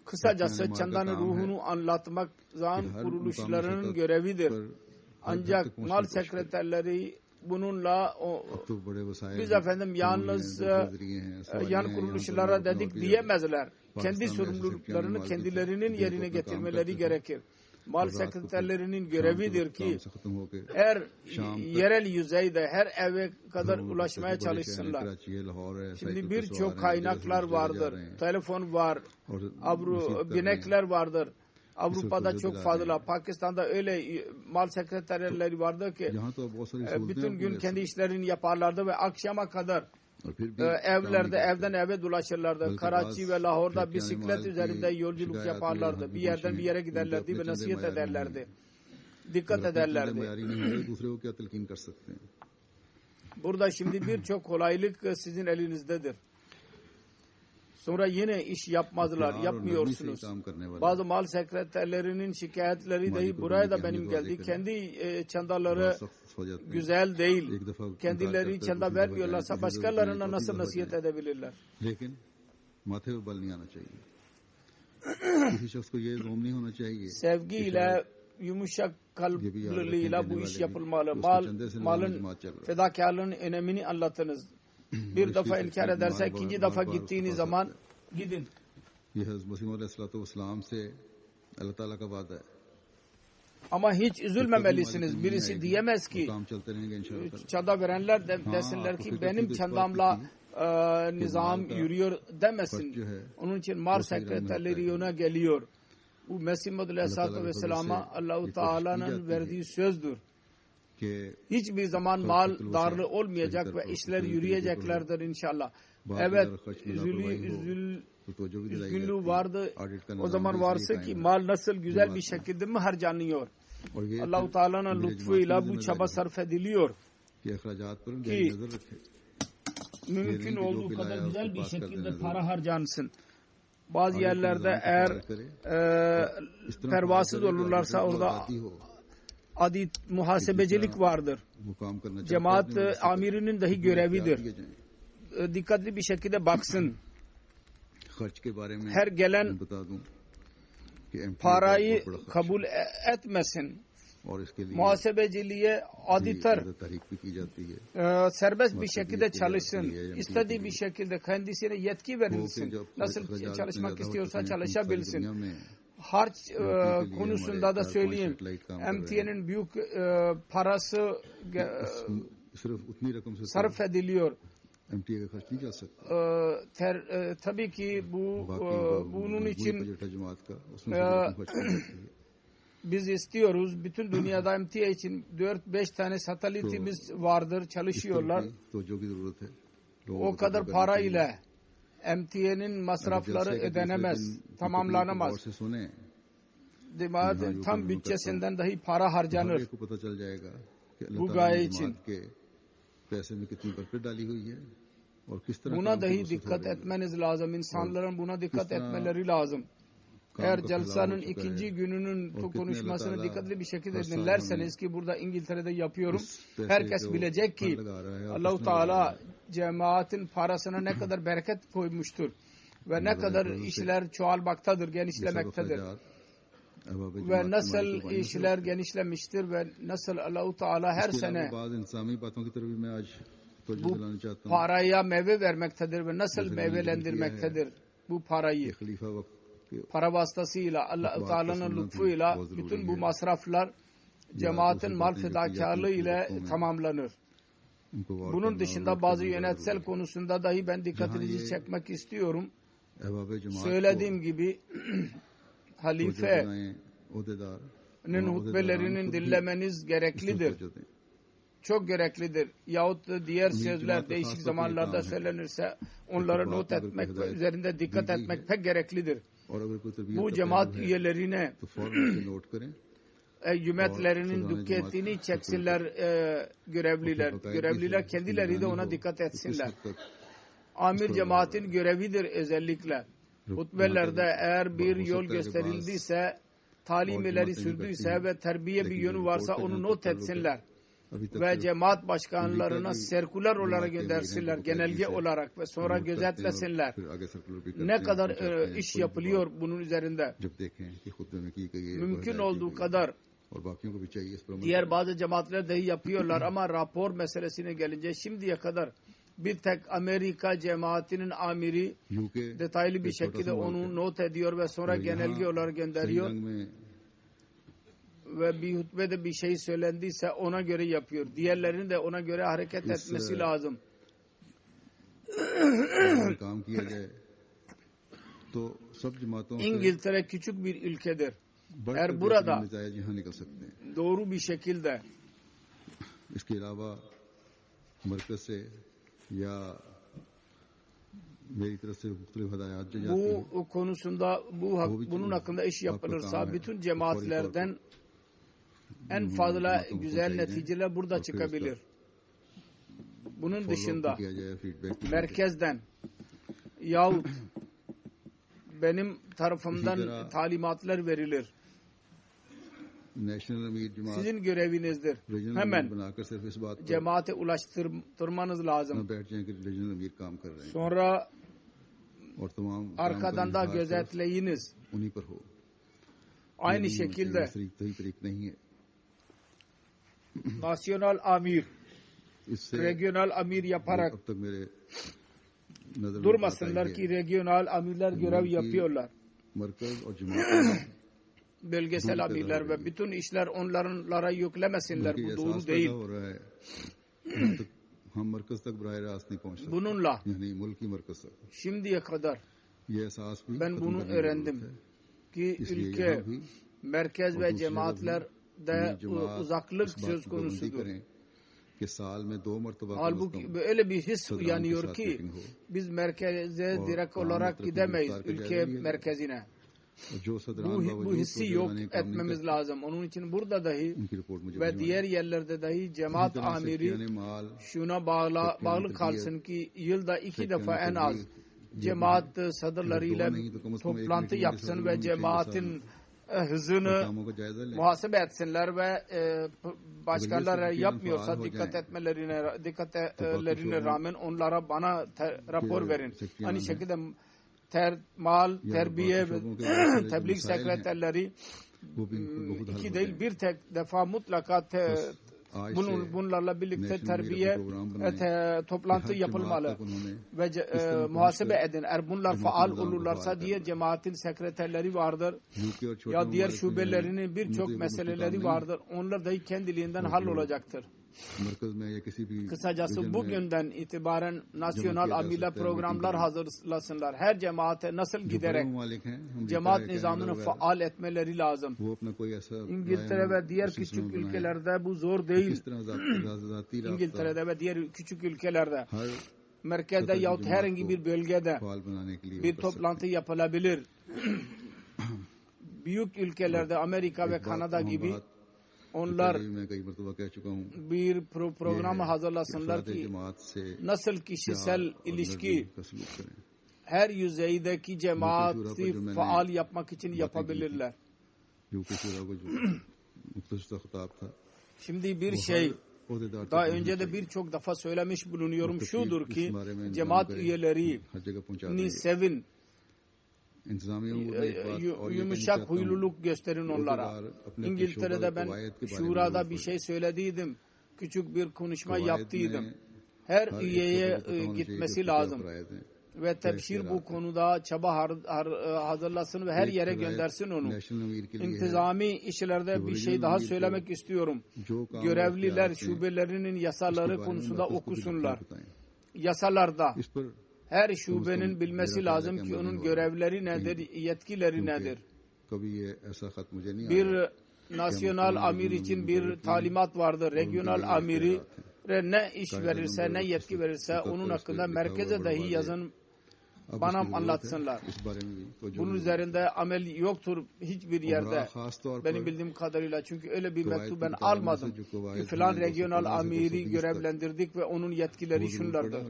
Speaker 3: Kısacası çandanın ruhunu anlatmak yan kuruluşlarının görevidir. Ancak mal sekreterleri bununla biz efendim yalnız yan kuruluşlara dedik diyemezler. Kendi sorumluluklarını kendilerinin yerine getirmeleri gerekir. Mal sekreterlerinin görevidir ki her yerel yüzeyde her eve kadar ulaşmaya çalışsınlar. Şimdi birçok kaynaklar vardır. Telefon var. Binekler vardır. Avrupa'da çok fazla, Pakistan'da öyle mal sekreterleri vardı ki bütün gün kendi işlerini yaparlardı ve akşama kadar evlerde evden eve dolaşırlardı. Karachi ve Lahor'da bisiklet üzerinde yolculuk yaparlardı. Bir yerden bir yere giderlerdi ve nasihat ederlerdi. Dikkat ederlerdi. Burada şimdi birçok kolaylık sizin elinizdedir. Sonra yine iş yapmadılar, yapmıyorsunuz. Bazı mal sekreterlerinin şikayetleri dahi buraya da benim geldi. Kendi çandaları güzel değil. Kendileri çanda vermiyorlarsa başkalarına nasıl nasihat edebilirler? Sevgiyle, yumuşak kalpliliğiyle bu iş yapılmalı. Malın fedakarlığının önemini anlatınız. Bir defa inkar ederse ikinci defa gittiğiniz zaman gidin. Ama hiç üzülmemelisiniz. Birisi diyemez ki çanda verenler desinler ki benim çandamla nizam yürüyor demesin. Onun için mal sekreterleri ona geliyor. Bu Mesih Muhammed Aleyhisselatü Vesselam'a Allah-u Teala'nın verdiği sözdür. Hiçbir zaman mal darlı olmayacak ve işler yürüyeceklerdir inşallah. Evet, üzgünlüğü vardı. O zaman varsa ki mal nasıl güzel bir şekilde mi harcanıyor? Allah-u Teala'nın lütfuyla bu çaba sarf ediliyor ki mümkün olduğu kadar güzel bir şekilde para harcansın. Bazı yerlerde eğer pervasız olurlarsa orada adi muhasebecilik vardır. Cemaat amirinin dahi görevidir. Dikkatli bir şekilde baksın. Her gelen parayı kabul etmesin. Muhasebeciliğe aditer serbest bir şekilde çalışsın. İstediği bir şekilde kendisine yetki verilsin. Nasıl çalışmak istiyorsa çalışabilsin. Harç konusunda da söyleyeyim. MTN'in büyük parası sarf ediliyor. Tabii ki bunun için biz istiyoruz. Bütün dünyada MTA için 4-5 tane satelitimiz vardır. Çalışıyorlar. O kadar para ile MTN'in masrafları ödenemez, tamamlanamaz. Tam bütçesinden dahi para harcanır bu gaye için. Buna dahi dikkat etmeniz lazım. İnsanların buna dikkat etmeleri lazım. Eğer celsanın ikinci gününün konuşmasını dikkatli bir şekilde dinlerseniz ki burada İngiltere'de yapıyorum. Herkes bilecek ki Allah-u Teala cemaatin parasına ne kadar bereket koymuştur. Ve ne kadar işler çoğalmaktadır, genişlemektedir. Ve nasıl işler genişlemiştir ve nasıl Allah-u Teala her sene bu paraya meyve vermektedir ve nasıl meyvelendirmektedir bu parayı. Para vasıtasıyla Allah-u Teala'nın lütfuyla bütün bu masraflar cemaatin mal fedakarlığı ile tamamlanır. Bunun dışında bazı yönetsel konusunda dahi ben dikkatinizi çekmek istiyorum. Söylediğim gibi halifenin hutbelerinin dinlemeniz gereklidir. Çok gereklidir. Yahut diğer sözler değişik zamanlarda söylenirse onları not etmek ve üzerinde dikkat etmek pek gereklidir. Bu cemaat üyelerine hükümetlerinin dikkatini çeksinler görevliler. Görevliler kendileri de ona dikkat etsinler. Amir cemaatin görevidir özellikle. hutbelerde eğer bir yol gösterildiyse, talimleri sürdüyse ve terbiye bir yönü varsa onu not etsinler. Ve cemaat başkanlarına serkuler olarak göndersinler, genelge olarak ve sonra gözetlesinler. Ne kadar iş yapılıyor bunun üzerinde. Mümkün olduğu kadar diğer bazı cemaatler dahi yapıyorlar ama rapor meselesine gelince şimdiye kadar bir tek Amerika cemaatinin amiri detaylı bir şekilde onu not ediyor ve sonra genelge olarak gönderiyor. Ve bir hutbede bir şey söylendiyse ona göre yapıyor. Diğerlerinin de ona göre hareket etmesi lazım. İngiltere küçük bir ülkedir. Eğer burada doğru bir şekilde bu konusunda bunun hakkında iş yapılırsa bütün cemaatlerden en fazla güzel neticeler burada çıkabilir. Bunun dışında merkezden yahut benim tarafımdan talimatlar verilir. Sizin görevinizdir. Hemen cemaate ulaştırmanız lazım. Sonra arkadan da gözetleyiniz. Aynı şekilde nasyonal amir, regional amir yaparak durmasınlar ki regional amirler görev yapıyorlar. Bölgesel amirler ve bütün işler onlara yüklemesinler. Bu doğru değil. Bununla şimdiye kadar ben bunu öğrendim ki ülke, merkez ve cemaatlerde uzaklık söz konusudur. Halbuki böyle bir his uyanıyor ki biz merkeze direkt olarak gidemeyiz, ülke merkezine. Bu hissi yok etmemiz lazım. Onun için burada dahi ve diğer yerlerde dahi cemaat amiri şuna bağlı kalsın ki yılda 2 defa en az cemaat sadırlarıyla toplantı yapsın ve cemaatin hızını muhasebe etsinler ve başkaları yapmıyorsa dikkatlerine rağmen onlara bana rapor verin. Aynı şekilde terbiye ve tebliğ sekreterleri 2 değil bir tek defa mutlaka bunlarla birlikte terbiye toplantı yapılmalı ve muhasebe edin. Eğer bunlar faal olurlarsa diğer cemaatin sekreterleri vardır ya diğer şubelerinin birçok meseleleri vardır. Onlar da kendiliğinden hallolacaktır. Kısacası bugünden itibaren nasyonal amirler programlar hazırlasınlar. Her cemaate nasıl giderek cemaat nizamını faal etmeleri lazım. İngiltere ve diğer küçük ülkelerde bu zor değil. İngiltere'de ve diğer küçük ülkelerde merkezde yahut herhangi bir bölgede bir toplantı yapılabilir. Büyük ülkelerde Amerika ve Kanada gibi onlar bir programı hazırlasınlar ki nasıl kişisel ilişki her yüzeydeki cemaati faal yapmak için yapabilirler. Şimdi bir şey daha önce de birçok defa söylemiş bulunuyorum şudur ki cemaat üyelerini sevin. Yumuşak huyluluk gösterin onlara. İngiltere'de ben şurada bir şey söylediydim. Küçük bir konuşma yaptıydım. Her üyeye gitmesi lazım. Ve tebşir bu konuda çaba hazırlasın ve her yere göndersin onu. İntizami işlerde bir şey daha söylemek istiyorum. Görevliler şubelerinin yasaları konusunda okusunlar. Yasalarda her şubenin bilmesi lazım ki onun görevleri nedir, yetkileri nedir. Bir nasyonal amir için bir talimat vardır. Regional amiri ne iş verirse, ne yetki verirse onun hakkında merkeze dahi yazın bana anlatsınlar. Bunun üzerinde amel yoktur hiçbir yerde. Benim bildiğim kadarıyla. Çünkü öyle bir mektup ben almadım. Ki filan regional amiri görevlendirdik ve onun yetkileri şunlardır.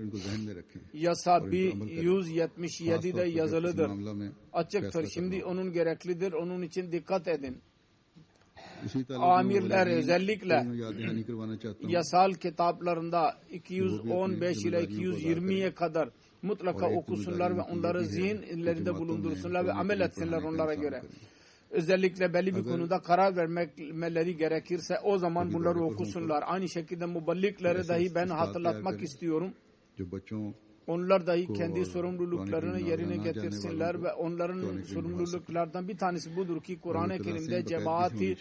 Speaker 3: Yasa 177'de yazılıdır. Açıktır. Şimdi onun gereklidir. Onun için dikkat edin. Amirler özellikle yasal kitaplarında 215 ile 220'ye kadar mutlaka okusunlar ve onları zihinlerinde bulundursunlar ve amel etsinler onlara göre. Özellikle belli bir konuda karar vermeleri gerekirse o zaman bunları okusunlar. Aynı şekilde muballiklere dahi ben hatırlatmak istiyorum. Onlar dahi kendi sorumluluklarını yerine getirsinler ve onların sorumluluklardan bir tanesi budur ki Kur'an-ı Kerim'de cemaati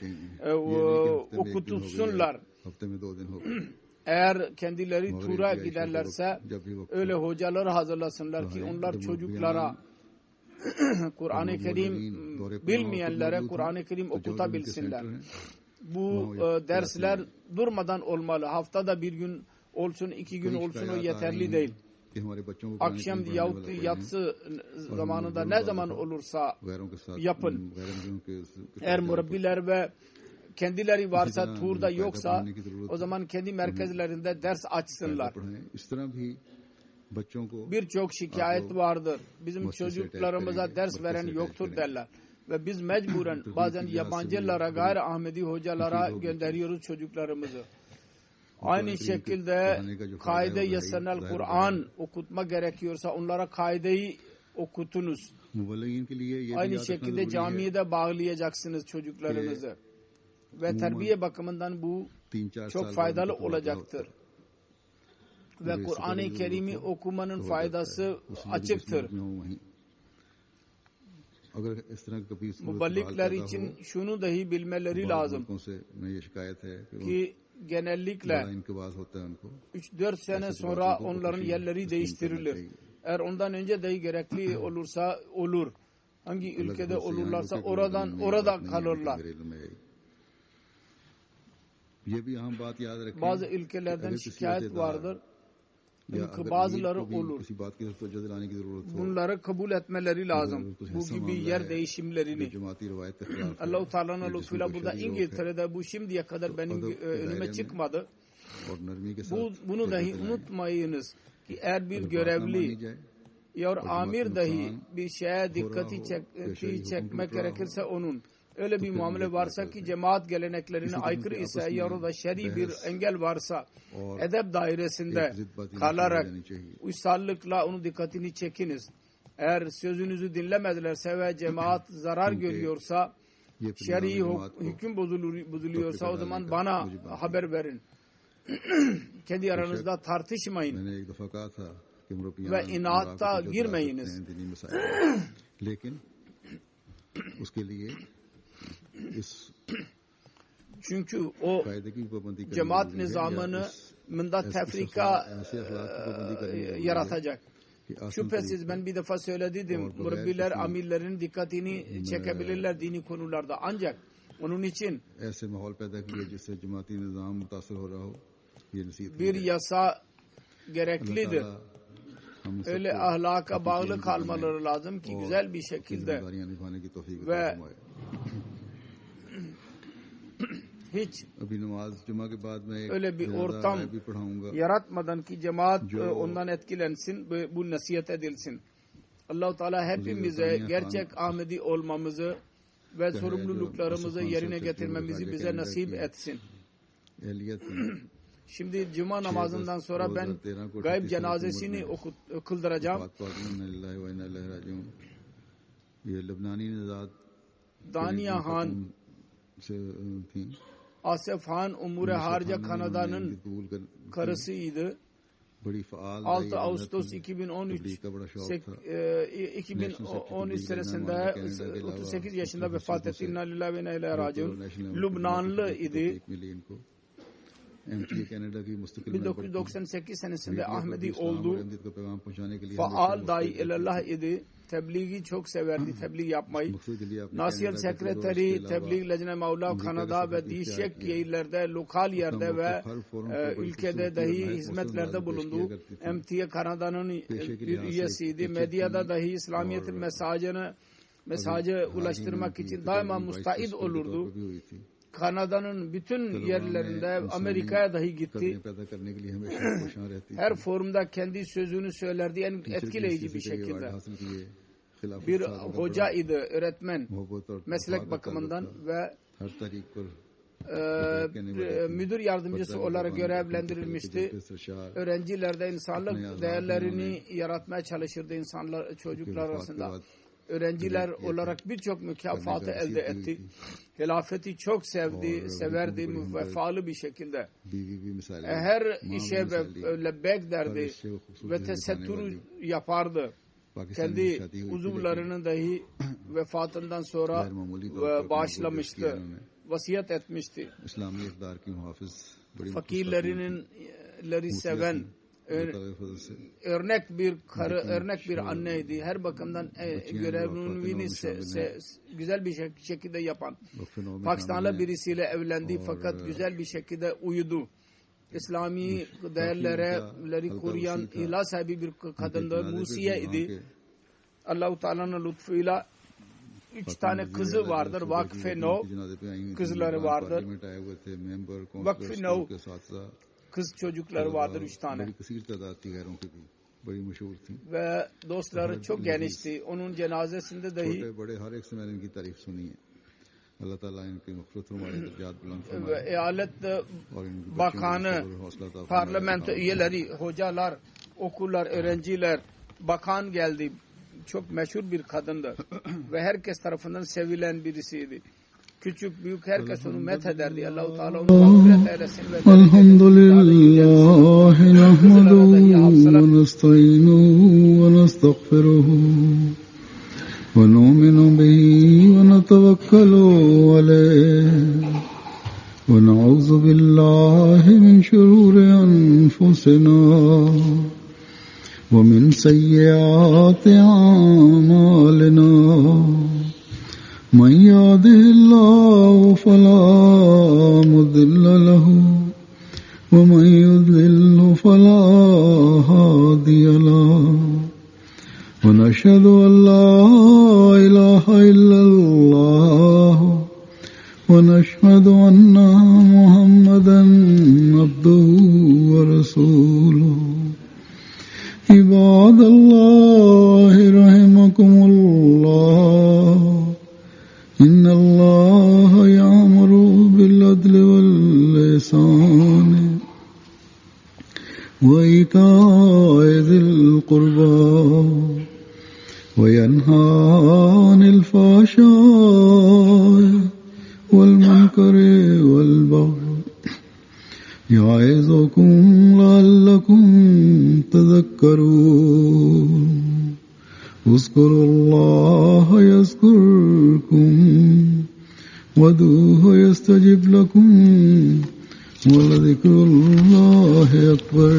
Speaker 3: okutsunlar. Eğer kendileri tura giderlerse öyle hocaları hazırlasınlar ki onlar çocuklara Kur'an-ı Kerim bilmeyenlere Kur'an-ı Kerim okutabilsinler. Bu dersler durmadan olmalı. Haftada bir gün olsun, 2 gün olsun o yeterli değil. Akşam yahut yatsı zamanında ne zaman olursa yapın. Eğer murabbiler ve kendileri varsa turda yoksa o zaman kendi merkezlerinde ders açsınlar. Birçok şikayet vardır. Bizim çocuklarımıza ders veren yoktur derler. Ve biz mecburen bazen yabancılara, gayri Ahmedi hocalara gönderiyoruz çocuklarımızı. Aynı şekilde kaide-i senel Kur'an okutma gerekiyorsa onlara kaideyi okutunuz. Aynı şekilde camiye de bağlayacaksınız çocuklarınızı. Ve terbiye bakımından bu çok faydalı olacaktır. Ve Kur'an-ı Kerim'i okumanın faydası açıktır. Muballikler için şunu dahi bilmeleri lazım ki genellikle 3-4 sene sonra onların yerleri değiştirilir. Eğer ondan önce dahi gerekli olursa olur. Hangi ülkede olurlarsa orada kalırlar. Bazı ülkelerden şikayet vardır. Bazıları olur. Bunları kabul etmeleri lazım. Bu gibi yer değişimlerini. Allah-u Teala'nın lütfuyla burada İngiltere'de bu şimdiye kadar benim önüme çıkmadı. Bunu dahi unutmayınız ki eğer bir görevli ya amir dahi bir şeye dikkati çekmek gerekirse onun öyle bir muamele varsa ki cemaat geleneklerine aykırı ise ya da şer'i bir engel varsa edep dairesinde kalarak uysallıkla onun dikkatini çekiniz. Eğer sözünüzü dinlemedilerse ve cemaat zarar görüyorsa şer'i hüküm bozuluyorsa o zaman bana haber verin. Kendi aranızda tartışmayın ve inatta girmeyiniz. Çünkü o cemaat nizamında tefrika yaratacak. Şüphesiz ben bir defa söyledim. Murabbiler amirlerin dikkatini çekebilirler dini konularda. Ancak onun için bir yasa gereklidir. Öyle ahlaka bağlı kalmaları lazım ki güzel bir şekilde ve hiç öyle bir ortam yaratmadan ki cemaat ondan etkilensin ve bu nasihat edilsin. Allah-u Teala hepimize gerçek Ahmedi olmamızı ve sorumluluklarımızı yerine getirmemizi bize nasip etsin. Şimdi cuma namazından sonra ben gayb cenazesini kıldıracağım. Daniya Han Asif Han Umur-i Harca Kanada'nın karısıydı. 6 Ağustos 2013 senesinde 38 yaşında vefat etti. İnna lillahi ve inna ileyhi raciun. Lübnanlı idi. 1998 senesinde Ahmedi oldu. Faal dai ilallah idi. Tebliği çok severdi, tebliğ yapmayı. Nasiyat sekreteri, tebliğ lejne Mevla Kanada ve değişik yerlerde, lokal yerde ve ülkede dahi hizmetlerde bulundu. MTA Kanada'nın bir üyesiydi. Medyada dahi İslamiyet'in mesajı ulaştırmak için daima müstahid olurdu. Kanada'nın bütün yerlerinde Amerika'ya dahi gitti. Her forumda kendi sözünü söylerdi en etkileyici bir şekilde. Bir hoca idi, öğretmen, meslek bakımından ve müdür yardımcısı olarak görevlendirilmişti. Öğrencilerde insanlık değerlerini yaratmaya çalışırdı çocuklar arasında. Öğrenciler olarak birçok mükafatı elde etti. Hilafeti çok severdi, vefalı bir şekilde. Her işe lebbek derdi ve tesettür yapardı. Kendi uzuvlarının dahi vefatından sonra bağışlamıştı, vasiyet etmişti. Fakirleri seven, örnek bir anneydi. Her bakımdan görevini güzel bir şekilde yapan. Pakistanlı birisiyle evlendi fakat güzel bir şekilde uyudu. İslami değerleri koruyan ihlas sahibi bir kadındı. Musiye idi. Allah-u Teala'nın lütfuyla 3 tane kızı vardır. Vakf-ı Nov kızları vardır. Vakf-ı Nov kız çocukları vardır 3 tane. Ve dostları çok genişti. Onun cenazesinde dahi ve eyalet bakanı, parlamento üyeleri, hocalar, okullar, öğrenciler, bakan geldi. Çok meşhur bir kadındı ve herkes tarafından sevilen birisiydi. Küçük büyük herkes onu methederdi. Allah-u Teala onu mağfiret eylesin ve
Speaker 4: elhamdülillahi nahmeduhu ve nesta'inuhu ve nestağfiruhu ve nu'minu bihi ve netevekkalu aleyh ve na'udzu billahi min şururi enfusina ve min seyyiati a'malina. من يهده الله فلا مضل له ومن يضلل فلا هادي له ونشهد أن لا إله إلا الله ونشهد أن محمدا عبده ورسوله عباد الله رحمكم الله إن الله يأمر بالعدل والإحسان وإيتاء ذي القربى وينهى عن الفحشاء والمنكر والبغي يعظكم لعلكم تذكرون اذكروا الله يذكركم وادعوه يستجب لكم ولذكر الله أكبر